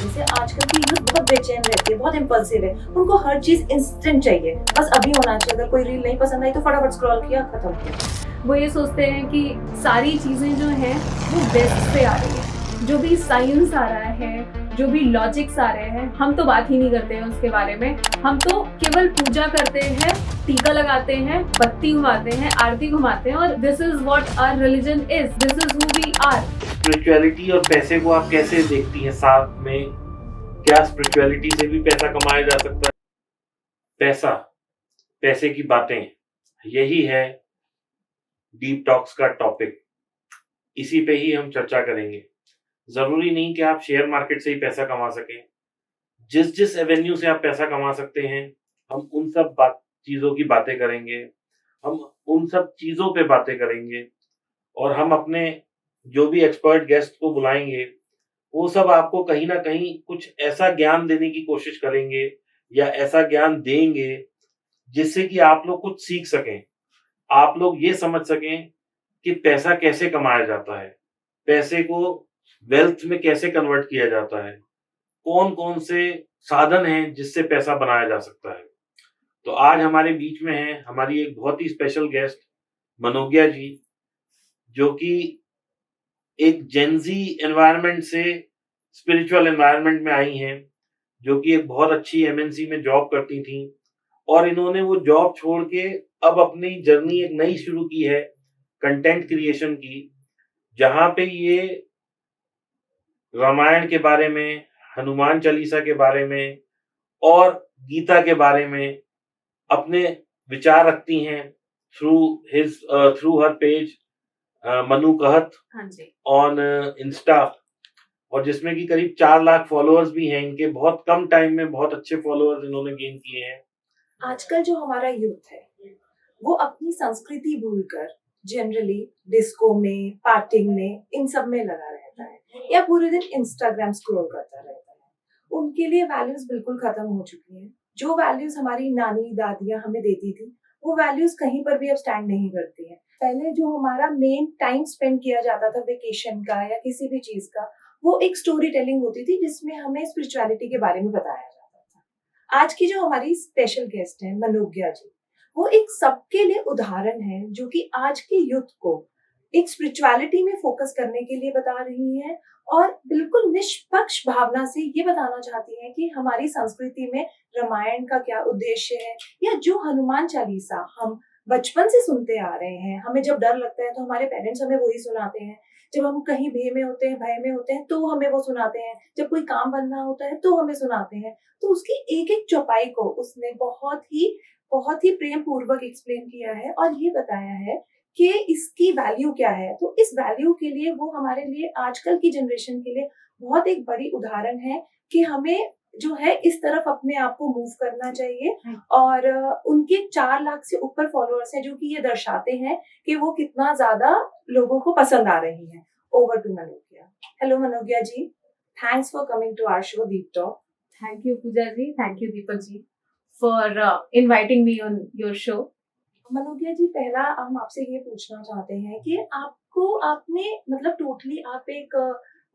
वजह से आजकल की यूथ बहुत बेचैन रहती है, बहुत इम्पल्सिव है, उनको हर चीज इंस्टेंट चाहिए, बस अभी होना चाहिए। अगर कोई रील नहीं पसंद आई तो फटाफट स्क्रॉल किया, खत्म किया। वो ये सोचते हैं कि सारी चीज़ें जो हैं वो वेस्ट से आ रही है, जो भी साइंस आ रहा है, जो भी लॉजिक्स आ रहे हैं, हम तो बात ही नहीं करते हैं उसके बारे में। हम तो केवल पूजा करते हैं, टीका लगाते हैं, बत्ती घुमाते हैं, आरती घुमाते हैं, और this is what our religion is, this is who we are. Spirituality और पैसे को आप कैसे देखती हैं साथ में? क्या स्पिरिचुअलिटी से भी पैसा कमाया जा सकता है? पैसा, पैसे की बातें, यही है डीप टॉक्स का टॉपिक। इसी पे ही हम चर्चा करेंगे। जरूरी नहीं कि आप शेयर मार्केट से ही पैसा कमा सकें। जिस जिस एवेन्यू से आप पैसा कमा सकते हैं, हम उन सब चीजों की बातें करेंगे। हम उन सब चीजों पे बातें करेंगे और हम अपने जो भी एक्सपर्ट गेस्ट को बुलाएंगे, वो सब आपको कहीं ना कहीं कुछ ऐसा ज्ञान देने की कोशिश करेंगे या ऐसा ज्ञान देंगे जिससे कि आप लोग कुछ सीख सकें, आप लोग ये समझ सकें कि पैसा कैसे कमाया जाता है, पैसे को वेल्थ में कैसे कन्वर्ट किया जाता है, कौन कौन से साधन हैं जिससे पैसा बनाया जा सकता है। तो आज हमारे बीच में है हमारी एक बहुत ही स्पेशल गेस्ट मनोज्ञा जी, जो कि एक जेनजी एनवायरनमेंट से स्पिरिचुअल एनवायरनमेंट में आई हैं, जो कि एक बहुत अच्छी एमएनसी में जॉब करती थी और इन्होंने वो जॉब छोड़ के अब अपनी जर्नी एक नई शुरू की है कंटेंट क्रिएशन की, जहां पे ये रामायण के बारे में, हनुमान चालीसा के बारे में और गीता के बारे में अपने विचार रखती हैं थ्रू हर पेज मनु कहत ऑन इंस्टा, और जिसमें कि करीब 4 लाख फॉलोअर्स भी हैं इनके। बहुत कम टाइम में बहुत अच्छे फॉलोअर्स इन्होंने गेन किए हैं। आजकल जो हमारा यूथ है वो अपनी संस्कृति भूलकर जनरली डिस्को में, पार्टिंग में, इन सब में लगा रहता है या पूरे दिन इंस्टाग्राम स्क्रॉल करता रहता है। उनके लिए वैल्यूज बिल्कुल खत्म हो चुकी हैं। जो वैल्यूज हमारी नानी दादियां हमें देती थी, वो वैल्यूज कहीं पर भी अब स्टैंड नहीं करती हैं। पहले जो हमारा मेन टाइम स्पेंड किया जाता था वेकेशन का या किसी भी चीज का, वो एक स्टोरी टेलिंग होती थी जिसमें हमें स्पिरिचुअलिटी के बारे में बताया जाता था। आज की जो हमारी स्पेशल गेस्ट है मनोज्ञा जी, वो एक सबके लिए उदाहरण है, जो कि आज के यूथ को एक स्पिरिचुअलिटी में फोकस करने के लिए बता रही हैं और बिल्कुल निष्पक्ष भावना से ये बताना चाहती हैं कि हमारी संस्कृति में रामायण का क्या उद्देश्य है, या जो हनुमान चालीसा हम बचपन से सुनते आ रहे हैं। हमें जब डर लगता है तो हमारे पेरेंट्स हमें वही सुनाते हैं, जब हम कहीं भय में होते हैं तो हमें वो सुनाते हैं, जब कोई काम बनना होता है तो हमें सुनाते हैं। तो उसकी एक एक चौपाई को उसने बहुत ही प्रेम पूर्वक एक्सप्लेन किया है और ये बताया है कि इसकी वैल्यू क्या है। तो इस वैल्यू के लिए वो हमारे लिए, आजकल की जनरेशन के लिए बहुत एक बड़ी उदाहरण है कि हमें जो है इस तरफ अपने आप को मूव करना चाहिए। और उनके 4 लाख से ऊपर फॉलोअर्स हैं, जो कि ये दर्शाते हैं कि वो कितना ज्यादा लोगों को पसंद आ रही हैं। Over to Manogya. Hello Manogya ji, thanks for coming to our show Deep Talk. Thank you Pooja ji, thank you Deepak ji for inviting me on your show. Manogya ji, पहला हम आपसे ये पूछना चाहते हैं कि आपने मतलब टोटली आप एक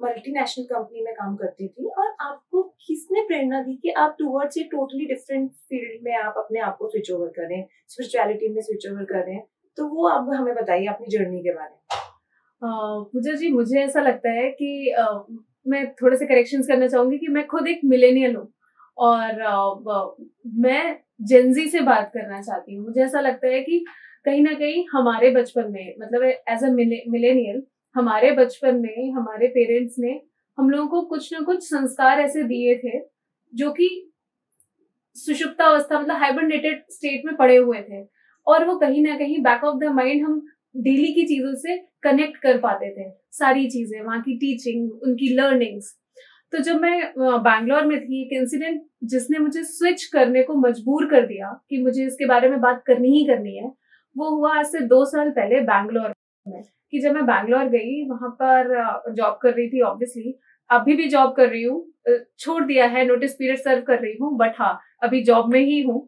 मल्टीनेशनल कंपनी में काम करती थी, और आपको किसने प्रेरणा दी कि आप टुवर्ड्स ये टोटली डिफरेंट फील्ड में आप अपने आप को स्विच ओवर करें, स्पिरिचुअलिटी में स्विच ओवर करें? तो वो आप हमें बताइए अपनी जर्नी के बारे में। पूजा जी, मुझे ऐसा लगता है कि मैं थोड़े से करेक्शंस करना चाहूंगी कि मैं खुद एक मिलेनियल हूँ और मैं जेनजी से बात करना चाहती हूँ। मुझे ऐसा लगता है कि कहीं ना कहीं हमारे बचपन में, मतलब एज अ मिलेनियल, हमारे बचपन में हमारे पेरेंट्स ने हम लोगों को कुछ ना कुछ संस्कार ऐसे दिए थे जो कि सुषुप्तावस्था, मतलब हाइबरनेटेड स्टेट में पड़े हुए थे, और वो कहीं ना कहीं बैक ऑफ द माइंड हम डेली की चीजों से कनेक्ट कर पाते थे, सारी चीजें, वहाँ की टीचिंग, उनकी लर्निंग्स। तो जब मैं बैंगलोर में थी, एक इंसिडेंट जिसने मुझे स्विच करने को मजबूर कर दिया कि मुझे इसके बारे में बात करनी ही करनी है, वो हुआ आज से 2 साल पहले बैंगलोर में। कि जब मैं बैंगलोर गई, वहां पर जॉब कर रही थी, ऑब्वियसली अभी भी जॉब कर रही हूँ, छोड़ दिया है, नोटिस पीरियड सर्व कर रही हूँ, बट हाँ अभी जॉब में ही हूँ।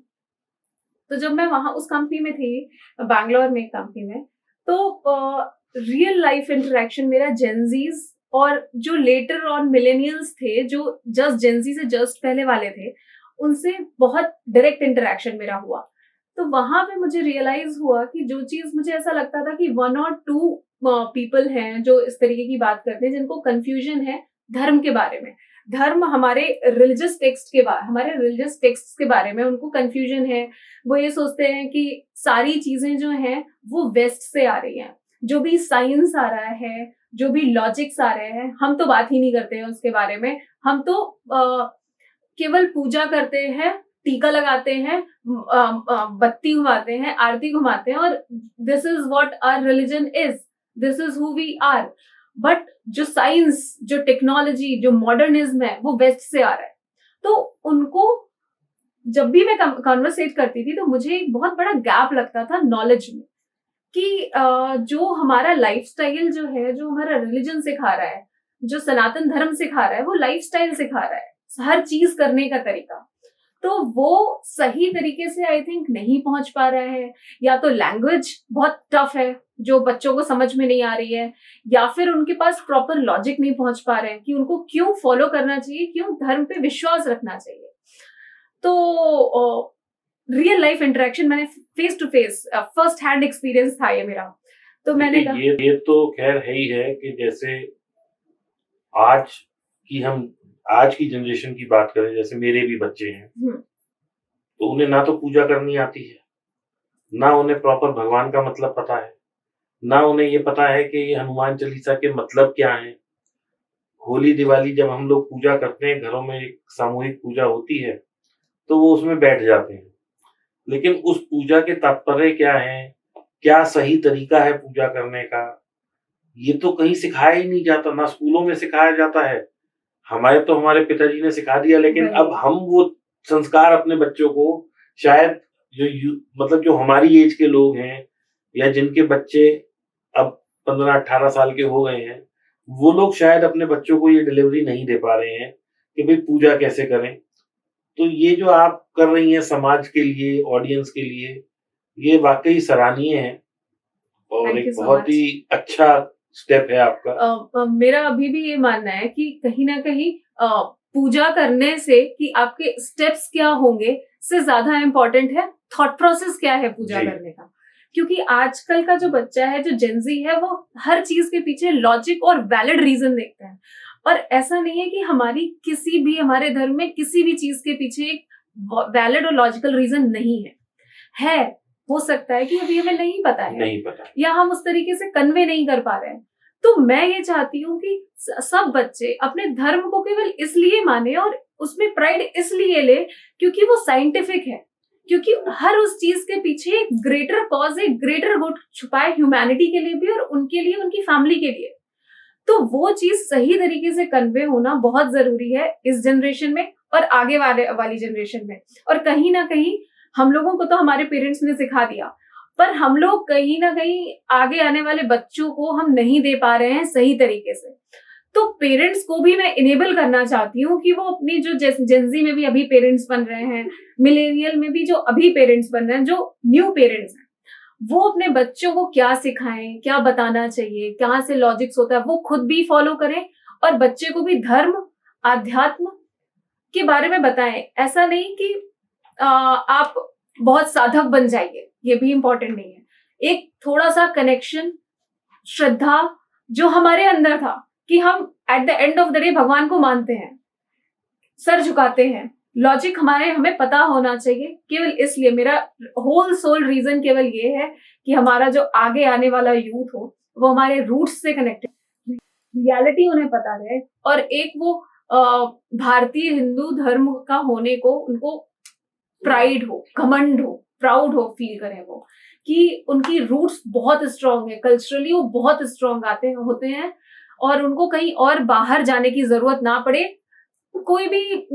तो जब मैं वहां उस कंपनी में थी, बैंगलोर में कंपनी में, तो रियल लाइफ इंटरेक्शन मेरा जेनजीज और जो लेटर ऑन मिलेनियल्स थे, जो जस्ट जेंजी से जस्ट पहले वाले थे, उनसे बहुत डायरेक्ट इंटरेक्शन मेरा हुआ। तो वहां पे मुझे रियलाइज हुआ कि जो चीज मुझे ऐसा लगता था कि 1 और 2 पीपल हैं जो इस तरीके की बात करते हैं, जिनको कंफ्यूजन है धर्म के बारे में, धर्म हमारे रिलीजियस टेक्स्ट के बारे में उनको कंफ्यूजन है। वो ये सोचते हैं कि सारी चीजें जो हैं वो वेस्ट से आ रही हैं, जो भी साइंस आ रहा है, जो भी लॉजिक्स आ रहे हैं, हम तो बात ही नहीं करते हैं उसके बारे में। हम तो केवल पूजा करते हैं, टीका लगाते हैं, बत्ती घुमाते हैं, आरती घुमाते हैं, और this is what our religion is, this is who we are. But जो साइंस, जो टेक्नोलॉजी, जो मॉडर्निज्म है, वो वेस्ट से आ रहा है। तो उनको जब भी मैं कॉन्वर्सेट करती थी तो मुझे एक बहुत बड़ा गैप लगता था नॉलेज में, कि जो हमारा लाइफस्टाइल जो है, जो हमारा रिलीजन सिखा रहा है, जो सनातन धर्म सिखा रहा है, वो लाइफस्टाइल सिखा रहा है, हर चीज करने का तरीका, तो वो सही तरीके से आई थिंक नहीं पहुंच पा रहा है। या तो लैंग्वेज बहुत टफ है जो बच्चों को समझ में नहीं आ रही है, या फिर उनके पास प्रॉपर लॉजिक नहीं पहुंच पा रहे हैं कि उनको क्यों फॉलो करना चाहिए, क्यों धर्म पे विश्वास रखना चाहिए। तो रियल लाइफ इंटरेक्शन मैंने face to face first hand experience था ये मेरा। तो मैंने कहा ये तो खैर है ही है कि जैसे आज की जनरेशन की बात करें, जैसे मेरे भी बच्चे हैं, तो उन्हें ना तो पूजा करनी आती है, ना उन्हें प्रॉपर भगवान का मतलब पता है, ना उन्हें ये पता है कि ये हनुमान चालीसा के मतलब क्या है। होली दिवाली जब हम लोग पूजा करते हैं, घरों में एक सामूहिक पूजा होती है, तो वो उसमें बैठ जाते हैं, लेकिन उस पूजा के तात्पर्य क्या है, क्या सही तरीका है पूजा करने का, ये तो कहीं सिखाया ही नहीं जाता, ना स्कूलों में सिखाया जाता है। हमारे पिताजी ने सिखा दिया, लेकिन अब हम वो संस्कार अपने बच्चों को, शायद मतलब जो हमारी एज के लोग हैं या जिनके बच्चे अब 15-18 साल के हो गए हैं, वो लोग शायद अपने बच्चों को ये डिलीवरी नहीं दे पा रहे हैं कि भाई पूजा कैसे करें। तो ये जो आप कर रही हैं समाज के लिए, ऑडियंस के लिए, ये वाकई सराहनीय है और एक बहुत ही अच्छा स्टेप है आपका। मेरा अभी भी ये मानना है कि कहीं ना कहीं पूजा करने से कि आपके स्टेप्स क्या होंगे से ज्यादा इम्पोर्टेंट है थॉट प्रोसेस क्या है पूजा करने का। क्योंकि आजकल का जो बच्चा है, जो जेनजी है, वो हर चीज के पीछे लॉजिक और वैलिड रीजन देखता है, और ऐसा नहीं है कि हमारे धर्म में किसी भी चीज के पीछे एक वैलिड और लॉजिकल रीजन नहीं है। हो सकता है कि अभी हमें नहीं पता या हम उस तरीके से कन्वे नहीं कर पा रहे हैं। तो मैं ये चाहती हूँ कि सब बच्चे अपने धर्म को केवल इसलिए माने और उसमें प्राइड इसलिए ले क्योंकि वो साइंटिफिक है, क्योंकि हर उस चीज के पीछे एक ग्रेटर कॉज, एक ग्रेटर गुड छुपा है, ह्यूमैनिटी के लिए भी और उनके लिए, उनकी फैमिली के लिए। तो वो चीज सही तरीके से कन्वे होना बहुत जरूरी है इस जनरेशन में और आगे वाली जनरेशन में। और कहीं ना कहीं हम लोगों को तो हमारे पेरेंट्स ने सिखा दिया, पर हम लोग कहीं ना कहीं आगे आने वाले बच्चों को हम नहीं दे पा रहे हैं सही तरीके से। तो पेरेंट्स को भी मैं इनेबल करना चाहती हूँ कि वो अपनी जो जेंजी में भी अभी पेरेंट्स बन रहे हैं, मिलेनियल में भी जो अभी पेरेंट्स बन रहे हैं, जो न्यू पेरेंट्स हैं, वो अपने बच्चों को क्या सिखाएं, क्या बताना चाहिए, कहाँ से लॉजिक्स होता है, वो खुद भी फॉलो करें और बच्चे को भी धर्म, आध्यात्म के बारे में बताएं। ऐसा नहीं कि आप बहुत साधक बन जाइए, ये भी इंपॉर्टेंट नहीं है। एक थोड़ा सा कनेक्शन, श्रद्धा जो हमारे अंदर था कि हम at the end of the day भगवान को मानते हैं, सर झुकाते हैं, लॉजिक हमें पता होना चाहिए। केवल इसलिए मेरा होल सोल रीजन केवल ये है कि हमारा जो आगे आने वाला यूथ हो वो हमारे रूट्स से कनेक्टेड, रियलिटी उन्हें पता रहे, और एक वो भारतीय हिंदू धर्म का होने को उनको प्राइड हो, घमंड हो, प्राउड हो, फील करें वो कि उनकी रूट्स बहुत स्ट्रांग है, कल्चरली वो बहुत स्ट्रांग होते हैं और उनको कहीं और बाहर जाने की जरूरत ना पड़े। कोई भी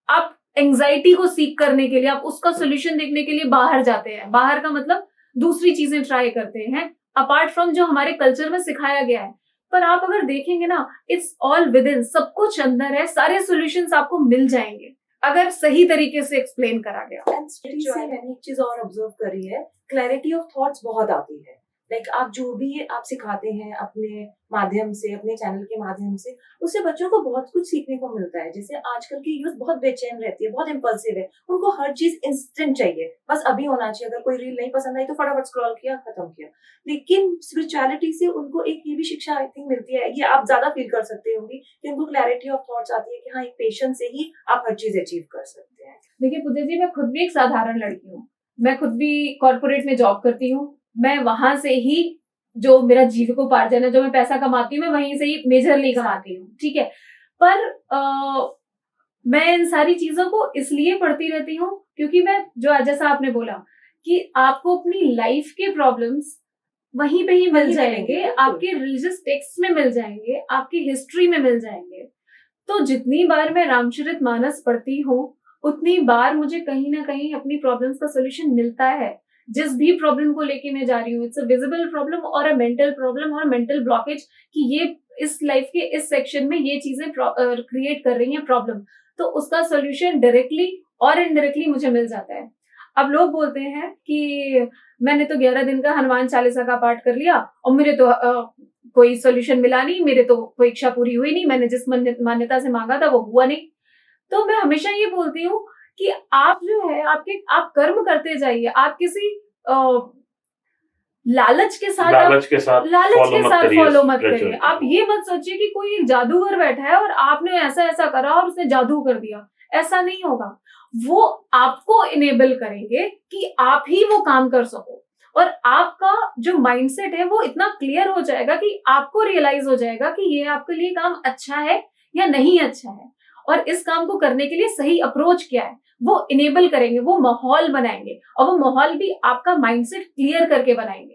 आप एंजाइटी को सीख करने के लिए, आप उसका सोल्यूशन देखने के लिए बाहर जाते हैं, बाहर का मतलब दूसरी चीजें ट्राई करते हैं अपार्ट फ्रॉम जो हमारे कल्चर में सिखाया गया है। पर आप अगर देखेंगे ना, इट्स ऑल विद इन, सब कुछ अंदर है, सारे सॉल्यूशंस आपको मिल जाएंगे अगर सही तरीके से एक्सप्लेन करा गया। एंड स्टडी से मैंने एक चीज और ऑब्जर्व करी है, क्लैरिटी ऑफ थॉट्स बहुत आती है। लाइक आप जो भी आप सिखाते हैं अपने माध्यम से, अपने चैनल के माध्यम से, उससे बच्चों को बहुत कुछ सीखने को मिलता है। जैसे आजकल की यूथ बहुत बेचैन रहती है, बहुत इम्पल्सिव है, उनको हर चीज इंस्टेंट चाहिए, बस अभी होना चाहिए। अगर कोई रील नहीं पसंद आई तो फटाफट स्क्रॉल किया, खत्म किया। लेकिन स्पिरिचुअलिटी से उनको एक ये भी शिक्षा आई थिंक मिलती है, ये आप ज्यादा फील कर सकते होंगे कि उनको क्लैरिटी ऑफ थॉट्स आती है कि हाँ, एक पेशेंस से ही आप हर चीज अचीव कर सकते हैं। देखिए पूजा जी, मैं खुद भी एक साधारण लड़की हूँ, मैं खुद भी कॉर्पोरेट में जॉब करती हूँ, मैं वहां से ही जो मेरा जीविकोपार्जन है, जो मैं पैसा कमाती हूँ, मैं वहीं से ही मेजरली कमाती हूँ, ठीक है। पर मैं इन सारी चीजों को इसलिए पढ़ती रहती हूँ क्योंकि मैं, जो जैसा आपने बोला कि आपको अपनी लाइफ के प्रॉब्लम्स वहीं पे ही मिल वहीं जाएंगे, मिलेंगे, आपके रिलीजियस टेक्स्ट में मिल जाएंगे, आपकी हिस्ट्री में मिल जाएंगे। तो जितनी बार मैं रामचरितमानस पढ़ती हूँ, उतनी बार मुझे कहीं ना कहीं अपनी प्रॉब्लम्स का सोल्यूशन मिलता है। जिस भी प्रॉब्लम को लेके मैं जा रही हूँ, इट्स अ विजिबल प्रॉब्लम और अ मेंटल प्रॉब्लम और मेंटल ब्लॉकेज, कि ये इस लाइफ के इस सेक्शन में ये चीजें क्रिएट कर रही हैं प्रॉब्लम, तो उसका सोल्यूशन डायरेक्टली और इनडायरेक्टली मुझे मिल जाता है। अब लोग बोलते हैं कि मैंने तो 11 दिन का हनुमान चालीसा का पाठ कर लिया और मेरे तो कोई सोल्यूशन मिला नहीं, मेरे तो कोई इच्छा पूरी हुई नहीं, मैंने जिस मान्यता से मांगा था वो हुआ नहीं। तो मैं हमेशा ये बोलती हूँ कि आप जो है आप कर्म करते जाइए, आप किसी लालच के साथ फॉलो मत करिए। आप ये मत सोचिए कि कोई एक जादूगर बैठा है और आपने ऐसा ऐसा करा और उसने जादू कर दिया, ऐसा नहीं होगा। वो आपको इनेबल करेंगे कि आप ही वो काम कर सको, और आपका जो माइंडसेट है वो इतना क्लियर हो जाएगा कि आपको रियलाइज हो जाएगा कि ये आपके लिए काम अच्छा है या नहीं अच्छा है, और इस काम को करने के लिए सही अप्रोच क्या है। वो इनेबल करेंगे, वो माहौल बनाएंगे, और वो माहौल भी आपका माइंडसेट क्लियर करके बनाएंगे।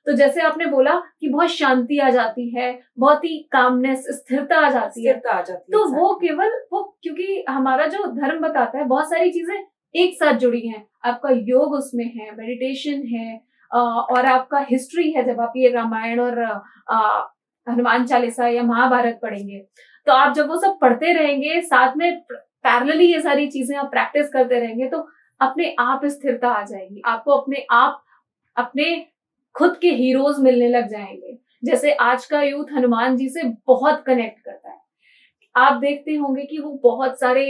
तो जैसे आपने बोला कि बहुत शांति आ जाती है, बहुत ही कामनेस, स्थिरता आ जाती है, तो वो केवल वो, क्योंकि हमारा जो धर्म बताता है बहुत सारी चीजें एक साथ जुड़ी हैं। आपका योग उसमें है, मेडिटेशन है, और आपका हिस्ट्री है। जब आप ये रामायण और हनुमान चालीसा या महाभारत पढ़ेंगे, तो आप जब वो सब पढ़ते रहेंगे, साथ में पैरेलली ये सारी चीजें आप प्रैक्टिस करते रहेंगे, तो अपने आप स्थिरता आ जाएगी। आपको अपने आप अपने खुद के हीरोज मिलने लग जाएंगे। जैसे आज का यूथ हनुमान जी से बहुत कनेक्ट करता है। आप देखते होंगे कि वो बहुत सारे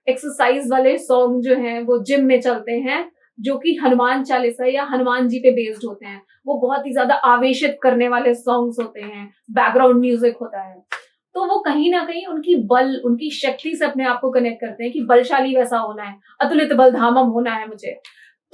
एक्सरसाइज वाले सॉन्ग जो हैं वो जिम में चलते हैं, जो कि हनुमान चालीसा या हनुमान जी पे बेस्ड होते हैं। वो बहुत ही ज्यादा आवेशित करने वाले सॉन्ग्स होते हैं, बैकग्राउंड म्यूजिक होता है। तो वो कहीं ना कहीं उनकी बल, उनकी शक्ति से अपने आप को कनेक्ट करते हैं कि बलशाली वैसा होना है, अतुलित बल धामम होना है मुझे।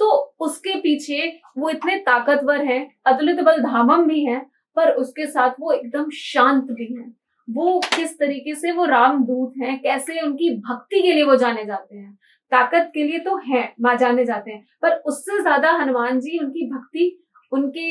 तो उसके पीछे वो इतने ताकतवर हैं, अतुलित बल धामम भी हैं, पर उसके साथ वो एकदम शांत भी हैं। वो किस तरीके से वो रामदूत हैं, कैसे उनकी भक्ति के लिए वो जाने जाते हैं। ताकत के लिए तो हैं, जाने जाते हैं, पर उससे ज्यादा हनुमान जी उनकी भक्ति, उनके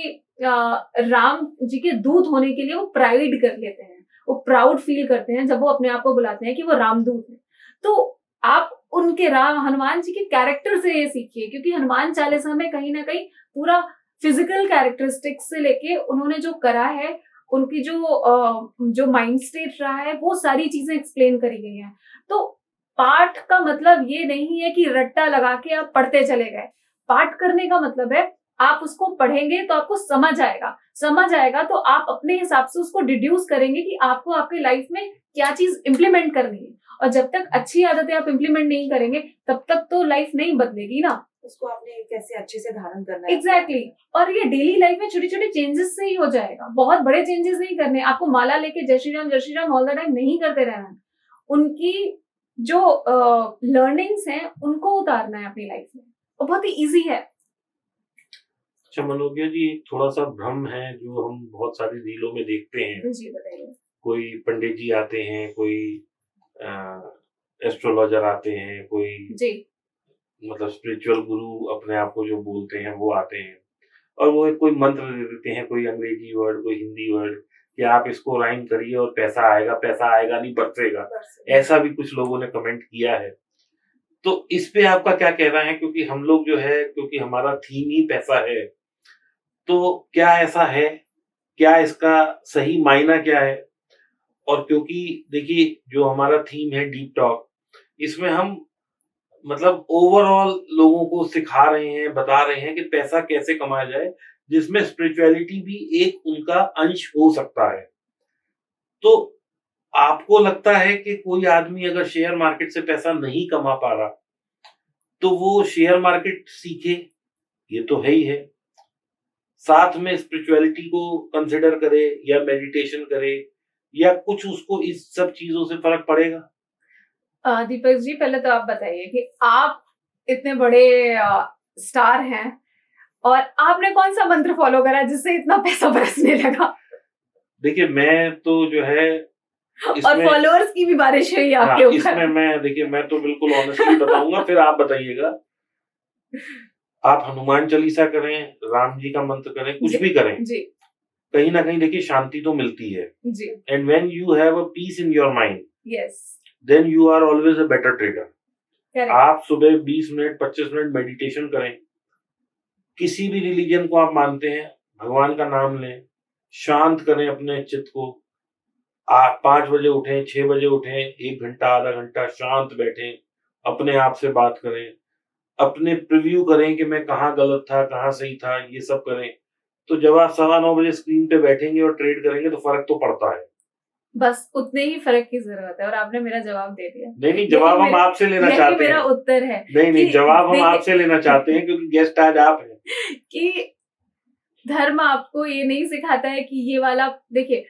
राम जी के दूत होने के लिए वो प्राइड कर लेते हैं, वो प्राउड फील करते हैं जब वो अपने आप को बुलाते हैं कि वो रामदूत है। तो आप उनके हनुमान जी के कैरेक्टर से ये सीखिए, क्योंकि हनुमान चालीसा में कहीं ना कहीं पूरा फिजिकल कैरेक्टरिस्टिक्स से लेके उन्होंने जो करा है, उनकी जो माइंड स्टेट रहा है, वो सारी चीजें एक्सप्लेन करी गई हैं। तो पाठ का मतलब ये नहीं है कि रट्टा लगा के आप पढ़ते चले गए। पाठ करने का मतलब है आप उसको पढ़ेंगे तो आपको समझ आएगा तो आप अपने हिसाब से उसको डिड्यूस करेंगे कि आपको आपके लाइफ में क्या चीज इंप्लीमेंट करनी है। और जब तक अच्छी आदतें आप इंप्लीमेंट नहीं करेंगे, तब तक तो लाइफ नहीं बदलेगी ना। उसको आपने कैसे अच्छे से धारण करना है। एग्जैक्टली। और ये डेली लाइफ में छोटे छोटे चेंजेस से ही हो जाएगा, बहुत बड़े चेंजेस नहीं करने। आपको माला लेके जय Shri Ram all the time नहीं करते रहना है। उनकी जो लर्निंग्स हैं उनको उतारना है अपनी लाइफ में, और बहुत ही इजी है। अच्छा मनोज्ञा जी, एक थोड़ा सा भ्रम है जो हम बहुत सारी रीलों में देखते हैं। जी बताइए। कोई पंडित जी आते हैं, कोई एस्ट्रोलॉजर आते हैं, कोई जी मतलब स्पिरिचुअल गुरु अपने आप को जो बोलते हैं वो आते हैं, और वो कोई मंत्र दे देते हैं, कोई अंग्रेजी वर्ड, कोई हिंदी वर्ड, कि आप इसको राइम करिए और पैसा आएगा नहीं बरसेगा। ऐसा भी कुछ लोगों ने कमेंट किया है। तो इस पे आपका क्या कहना है? क्योंकि हम लोग जो है, क्योंकि हमारा थीम ही पैसा है, तो क्या ऐसा है? क्या इसका सही मायना क्या है? और क्योंकि देखिए जो हमारा थीम है डीप टॉक, इसमें हम मतलब ओवरऑल लोगों को सिखा रहे हैं, बता रहे हैं कि पैसा कैसे कमाया जाए, जिसमें स्पिरिचुअलिटी भी एक उनका अंश हो सकता है। तो आपको लगता है कि कोई आदमी अगर शेयर मार्केट से पैसा नहीं कमा पा रहा तो वो शेयर मार्केट सीखे, ये तो है ही है, साथ में स्पिरिचुअलिटी को कंसिडर करे या मेडिटेशन करे, या कुछ उसको इस सब चीजों से फर्क पड़ेगा? दीपक जी, पहले तो आप बताइए कि आप इतने बड़े स्टार हैं और आपने कौन सा मंत्र फॉलो करा जिससे इतना पैसा बरसने लगा? देखिए, मैं तो जो है और फॉलोअर्स की भी बारिश हुई आपके ऊपर। इसमें मैं तो बिल्कुल ऑनेस्टली बताऊंगा, फिर आप बताइएगा। आप हनुमान चालीसा करें, राम जी का मंत्र करें, कुछ भी करें जी, कहीं ना कहीं देखिए शांति तो मिलती है जी। And when you have a peace in your mind, yes, then you are always a better trader. Correct. आप सुबह 20 मिनट 25 मिनट मेडिटेशन करें, किसी भी रिलीजन को आप मानते हैं, भगवान का नाम लें, शांत करें अपने चित्त को। आप 5 बजे उठें, 6 बजे उठें, 1 घंटा आधा घंटा शांत बैठें, अपने आप से बात करें, अपने प्रिव्यू करें कि मैं कहाँ गलत था कहाँ सही था, ये सब करें। तो जब आप 9:15 बजे स्क्रीन पे बैठेंगे और ट्रेड करेंगे तो फर्क तो पड़ता है। बस उतने ही फर्क की जरूरत है और आपने मेरा जवाब दे दिया। नहीं, जवाब हम आपसे लेना चाहते हैं। मेरा उत्तर है। नहीं, जवाब हम आपसे लेना चाहते हैं क्योंकि गेस्ट आज आप हैं। कि धर्म आपको ये नहीं सिखाता है कि ये वाला, देखिए,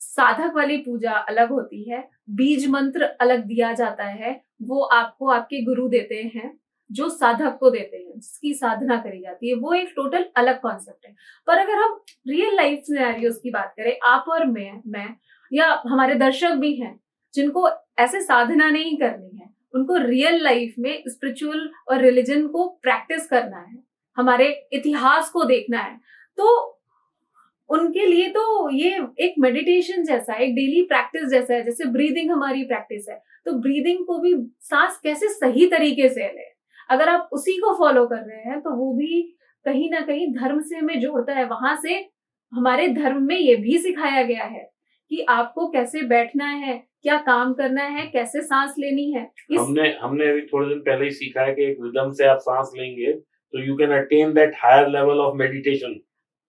साधक वाली पूजा अलग होती है, बीज मंत्र अलग दिया जाता है, वो आपको आपके गुरु देते हैं, जो साधक को देते हैं, जिसकी साधना करी जाती है, वो एक टोटल अलग कॉन्सेप्ट है। पर अगर हम रियल लाइफ सिनेरियोस की बात करें, आप और मैं या हमारे दर्शक भी हैं जिनको ऐसे साधना नहीं करनी है, उनको रियल लाइफ में स्पिरिचुअल और रिलीजन को प्रैक्टिस करना है, हमारे इतिहास को देखना है, तो उनके लिए तो ये एक मेडिटेशन जैसा, एक डेली प्रैक्टिस जैसा है। जैसे ब्रीदिंग हमारी प्रैक्टिस है, तो ब्रीदिंग को भी सांस कैसे सही तरीके से लें, अगर आप उसी को फॉलो कर रहे हैं तो वो भी कहीं ना कहीं धर्म से हमें जोड़ता है। वहां से हमारे धर्म में ये भी सिखाया गया है कि आपको कैसे बैठना है, क्या काम करना है, कैसे सांस लेनी है। हमने अभी थोड़े दिन पहले ही सीखा है कि एक रिदम से आप सांस लेंगे तो you can attain that higher level of meditation.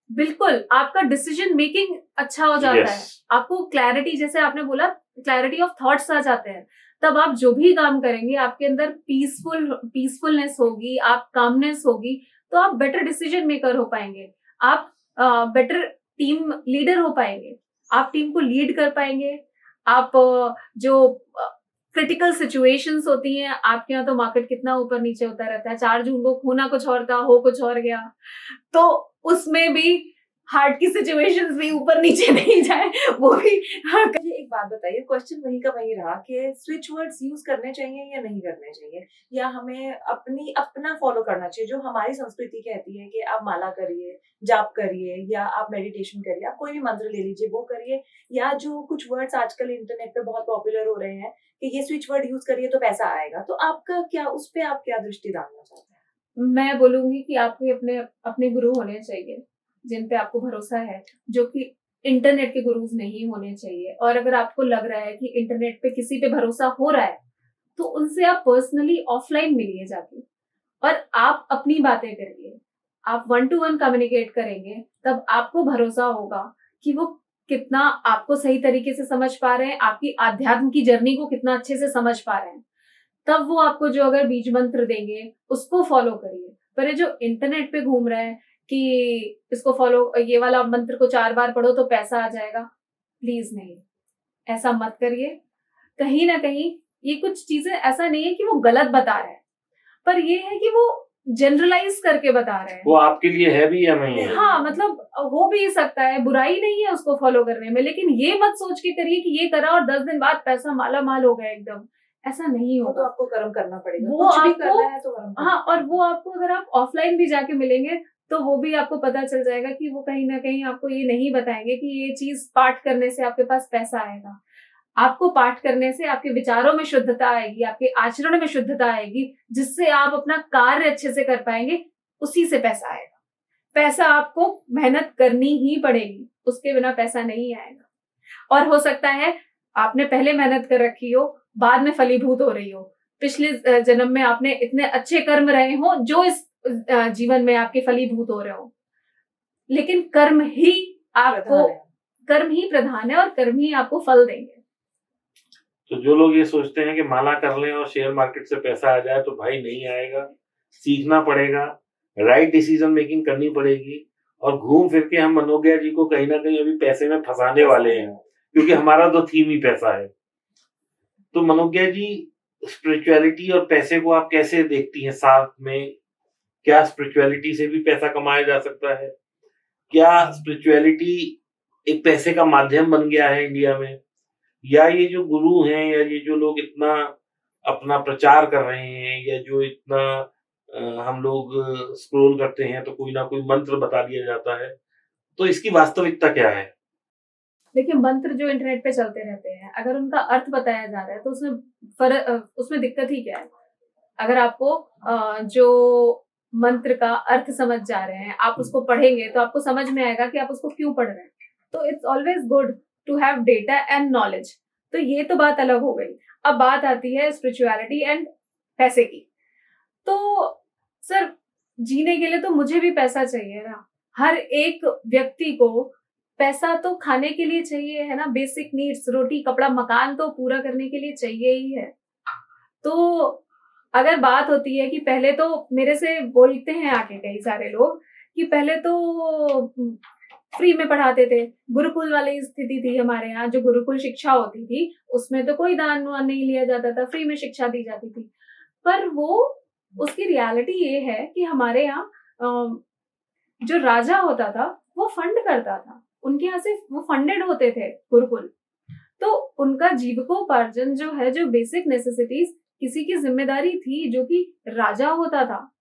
बिल्कुल, आपका डिसीजन मेकिंग अच्छा हो जाता है, आपको क्लैरिटी, जैसे आपने बोला, क्लैरिटी ऑफ थॉट्स आ जाते हैं। तब आप जो भी काम करेंगे आपके अंदर पीसफुलनेस होगी, आप कामनेस होगी, तो आप बेटर डिसीजन मेकर हो पाएंगे, आप बेटर टीम लीडर हो पाएंगे, आप टीम को लीड कर पाएंगे। आप जो क्रिटिकल सिचुएशंस होती हैं, आपके यहाँ तो मार्केट कितना ऊपर नीचे होता रहता है, 4 जून को होना कुछ और था, हो कुछ और गया, तो उसमें भी हार्ट की सिचुएशंस भी ऊपर नीचे नहीं जाए, वो भी। एक बात बताइए, क्वेश्चन वहीं का वहीं रहा कि स्विच वर्ड्स यूज करने चाहिए या नहीं करने चाहिए, या हमें अपना फॉलो करना चाहिए जो हमारी संस्कृति कहती है कि आप माला करिए, जाप करिए, या आप मेडिटेशन करिए, आप कोई भी मंत्र ले लीजिए वो करिए, या जो कुछ वर्ड्स आजकल इंटरनेट पे बहुत पॉपुलर हो रहे हैं कि ये स्विच वर्ड यूज करिए तो पैसा आएगा, तो आपका क्या, उस पे आप क्या दृष्टि डालना चाहते हैं? मैं बोलूंगी कि आपके अपने गुरु होने चाहिए जिन पे आपको भरोसा है, जो कि इंटरनेट के गुरुज नहीं होने चाहिए। और अगर आपको लग रहा है कि इंटरनेट पे किसी पे भरोसा हो रहा है तो उनसे आप पर्सनली ऑफलाइन मिलिए जाके और आप अपनी बातें करिए, आप 1 to 1 कम्युनिकेट करेंगे, तब आपको भरोसा होगा कि वो कितना आपको सही तरीके से समझ पा रहे हैं, आपकी आध्यात्म की जर्नी को कितना अच्छे से समझ पा रहे हैं। तब वो आपको जो अगर बीज मंत्र देंगे उसको फॉलो करिए। पर ये जो इंटरनेट पे घूम रहा है कि इसको फॉलो, ये वाला मंत्र को 4 बार पढ़ो तो पैसा आ जाएगा, प्लीज नहीं, ऐसा मत करिए। कहीं ना कहीं ये कुछ चीजें ऐसा नहीं है कि वो गलत बता रहे हैं, पर ये है कि वो जनरलाइज करके बता रहे हैं, वो आपके लिए है भी या नहीं है। हाँ, मतलब हो भी सकता है, बुराई नहीं है उसको फॉलो करने में, लेकिन ये मत सोच के करिए कि ये करा और 10 दिन बाद पैसा माला माल हो गया एकदम, ऐसा नहीं होगा। तो आपको कर्म करना पड़ेगा, वो कुछ भी आपको करना है तो कर्म करना। हाँ, और वो आपको अगर आप ऑफलाइन भी जाके मिलेंगे तो वो भी आपको पता चल जाएगा कि वो कहीं ना कहीं आपको ये नहीं बताएंगे कि ये चीज पाठ करने से आपके पास पैसा आएगा। आपको पाठ करने से आपके विचारों में शुद्धता आएगी, आपके आचरण में शुद्धता आएगी, जिससे आप अपना कार्य अच्छे से कर पाएंगे, उसी से पैसा आएगा। पैसा आपको मेहनत करनी ही पड़ेगी, उसके बिना पैसा नहीं आएगा। और हो सकता है आपने पहले मेहनत कर रखी हो, बाद में फलीभूत हो रही हो, पिछले जन्म में आपने इतने अच्छे कर्म रहे हो जो इस जीवन में आपके फलीभूत हो रहे हो, लेकिन कर्म ही आपको प्रधान है। कर्म ही प्रधान है और कर्म ही आपको फल देंगे। तो जो लोग ये सोचते हैं कि माला कर लें और शेयर मार्केट से पैसा आ जाए, तो भाई नहीं आएगा, सीखना पड़ेगा, राइट डिसीजन मेकिंग करनी पड़ेगी, और घूम फिर के हम मनोज्ञा जी को कहीं ना कहीं अभी पैसे में फंसाने वाले हैं, क्योंकि हमारा तो थीम ही पैसा है। तो मनोज्ञा जी, स्पिरिचुअलिटी और पैसे को आप कैसे देखती हैं साथ में? क्या स्पिरिचुअलिटी से भी पैसा कमाया जा सकता है? क्या स्पिरिचुअलिटी एक पैसे का माध्यम बन गया है इंडिया में? या ये जो गुरु हैं या ये जो लोग इतना अपना प्रचार कर रहे हैं, या जो इतना हम लोग स्क्रॉल करते हैं तो कोई ना कोई मंत्र बता दिया जाता है, तो इसकी वास्तविकता क्या है? देखिए, मंत्र जो इंटरनेट पे चलते रहते हैं, अगर उनका अर्थ बताया जा रहा है तो उसमें दिक्कत ही क्या है? अगर आपको जो मंत्र का अर्थ समझ जा रहे हैं, आप उसको पढ़ेंगे तो आपको समझ में आएगा कि आप उसको क्यों पढ़ रहे हैं। तो it's always good to have data and knowledge. तो ये तो बात अलग हो गई। अब बात आती है स्पिरिचुअलिटी एंड पैसे की। तो सर, जीने के लिए तो मुझे भी पैसा चाहिए ना। हर एक व्यक्ति को पैसा तो खाने के लिए चाहिए है ना। बेसिक नीड्स, रोटी कपड़ा मकान तो पूरा करने के लिए चाहिए ही है। तो अगर बात होती है कि पहले तो मेरे से बोलते हैं आके कई सारे लोग कि पहले तो फ्री में पढ़ाते थे, गुरुकुल वाली स्थिति थी हमारे यहाँ। जो गुरुकुल शिक्षा होती थी उसमें तो कोई दान वान नहीं लिया जाता था, फ्री में शिक्षा दी जाती थी। पर वो उसकी रियलिटी ये है कि हमारे यहाँ जो राजा होता था वो फंड करता था, उनके यहाँ से वो फंडेड होते थे गुरुकुल। तो उनका जीविकोपार्जन जो है, जो बेसिक नेसेसिटीज किसी की जिम्मेदारी थी, जो कि राजा होता था।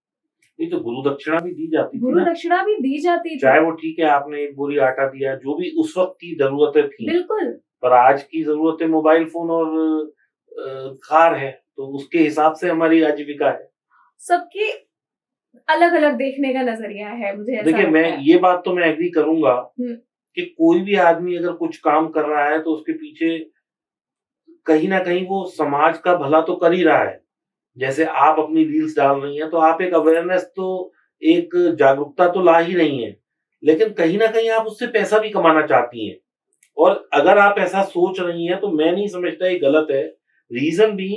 ये तो गुरु दक्षिणा भी दी जाती थी गुरु ना, दक्षिणा भी दी जाती थी, चाहे वो ठीक है आपने एक बोरी आटा दिया, जो भी उस वक्त की जरूरतें थी। बिल्कुल। पर आज की जरूरतें मोबाइल फोन और कार है, तो उसके हिसाब से हमारी आजीविका है। सबके अलग अलग देखने का नजरिया है, मुझे ऐसा देखिए, लगता मैं है। ये बात तो मैं एग्री करूंगा हम्म। कि कोई भी आदमी अगर कुछ काम कर रहा है तो उसके पीछे कहीं ना कहीं वो समाज का भला तो कर ही रहा है। जैसे आप अपनी रील्स डाल रही हैं तो आप एक अवेयरनेस, तो एक जागरूकता तो ला ही रही हैं, लेकिन कहीं ना कहीं आप उससे पैसा भी कमाना चाहती हैं। और अगर आप ऐसा सोच रही हैं तो मैं नहीं समझता ये गलत है। रीजन भी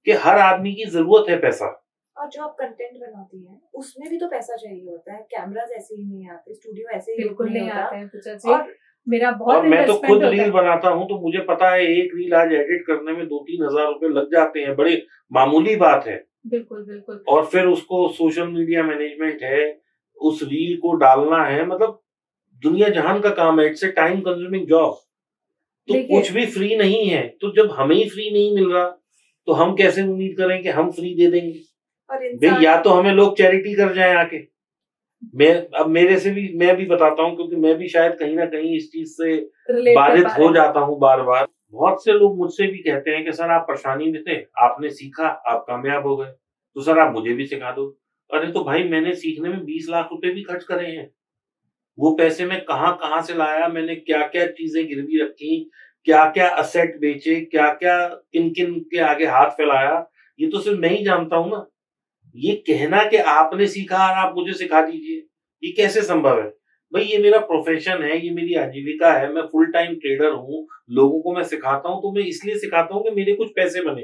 कि हर आदमी की जरूरत है पैसा। और जो आप कंटेंट बनाती हैं उसमें भी तो पैसा चाहिए होता है। कैमरास ऐसे ही नहीं आते, स्टूडियो ऐसे ही बिल्कुल नहीं होता। आते हैं पूजा जी। और मेरा बहुत और मैं तो इन्वेस्टमेंट खुद होता रील है। बनाता हूं, तो मुझे पता है एक रील आज एडिट करने में 2-3 हजार रुपए लग जाते हैं, बड़े मामूली बात है। बिल्कुल बिल्कुल। और फिर उसको सोशल मीडिया मैनेजमेंट है, उस रील को डालना है, मतलब दुनिया जहान का काम है। It's a time consuming job. तो देखिए, कुछ भी फ्री नहीं है। तो जब हमें ही फ्री नहीं मिल रहा तो हम कैसे उम्मीद करें कि हम फ्री दे देंगे? और भाई इंसान या तो हमें लोग चैरिटी कर जाएं आके। अब मेरे से भी मैं भी बताता हूँ, क्योंकि मैं भी शायद कहीं ना कहीं इस चीज से relate कर बाधित पा हो रहे हैं। जाता हूँ बार बार। बहुत से लोग मुझसे भी कहते हैं कि सर आप परेशानी में थे, आपने सीखा, आप कामयाब हो गए, तो सर आप मुझे भी सिखा दो। अरे तो भाई, मैंने सीखने में 20 लाख रुपए भी खर्च करे हैं। वो पैसे मैं कहाँ कहाँ से लाया, मैंने क्या क्या चीजें गिरवी रखी, क्या क्या असेट बेचे, क्या क्या किन किन के आगे हाथ फैलाया, ये तो सिर्फ मैं ही जानता हूँ ना। ये कहना कि आपने सीखा और आप मुझे सिखा दीजिए, ये कैसे संभव है? भाई ये मेरा प्रोफेशन है, ये मेरी आजीविका है, मैं फुल टाइम ट्रेडर हूँ, लोगों को मैं सिखाता हूँ, तो मैं इसलिए सिखाता हूँ कि मेरे कुछ पैसे बने।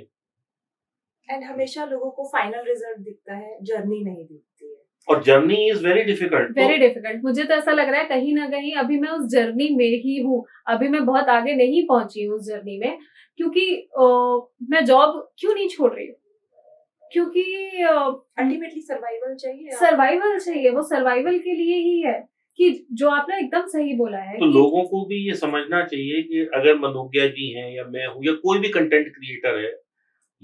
एंड हमेशा लोगों को फाइनल रिजल्ट दिखता है, जर्नी नहीं दिखती है। और journey is very difficult. Very difficult. मुझे तो ऐसा लग रहा है कहीं ना कहीं अभी मैं उस जर्नी में ही हूँ। अभी मैं बहुत आगे नहीं पहुंची हूँ उस जर्नी में, क्योंकि मैं जॉब क्यों नहीं छोड़ रही हूँ, क्योंकि अल्टीमेटली सर्वाइवल चाहिए। सर्वाइवल चाहिए। वो सर्वाइवल के लिए ही है कि जो आपने एकदम सही बोला है तो कि लोगों को भी ये समझना चाहिए कि अगर मनोज्ञा जी हैं या मैं हूँ या कोई भी कंटेंट क्रिएटर है,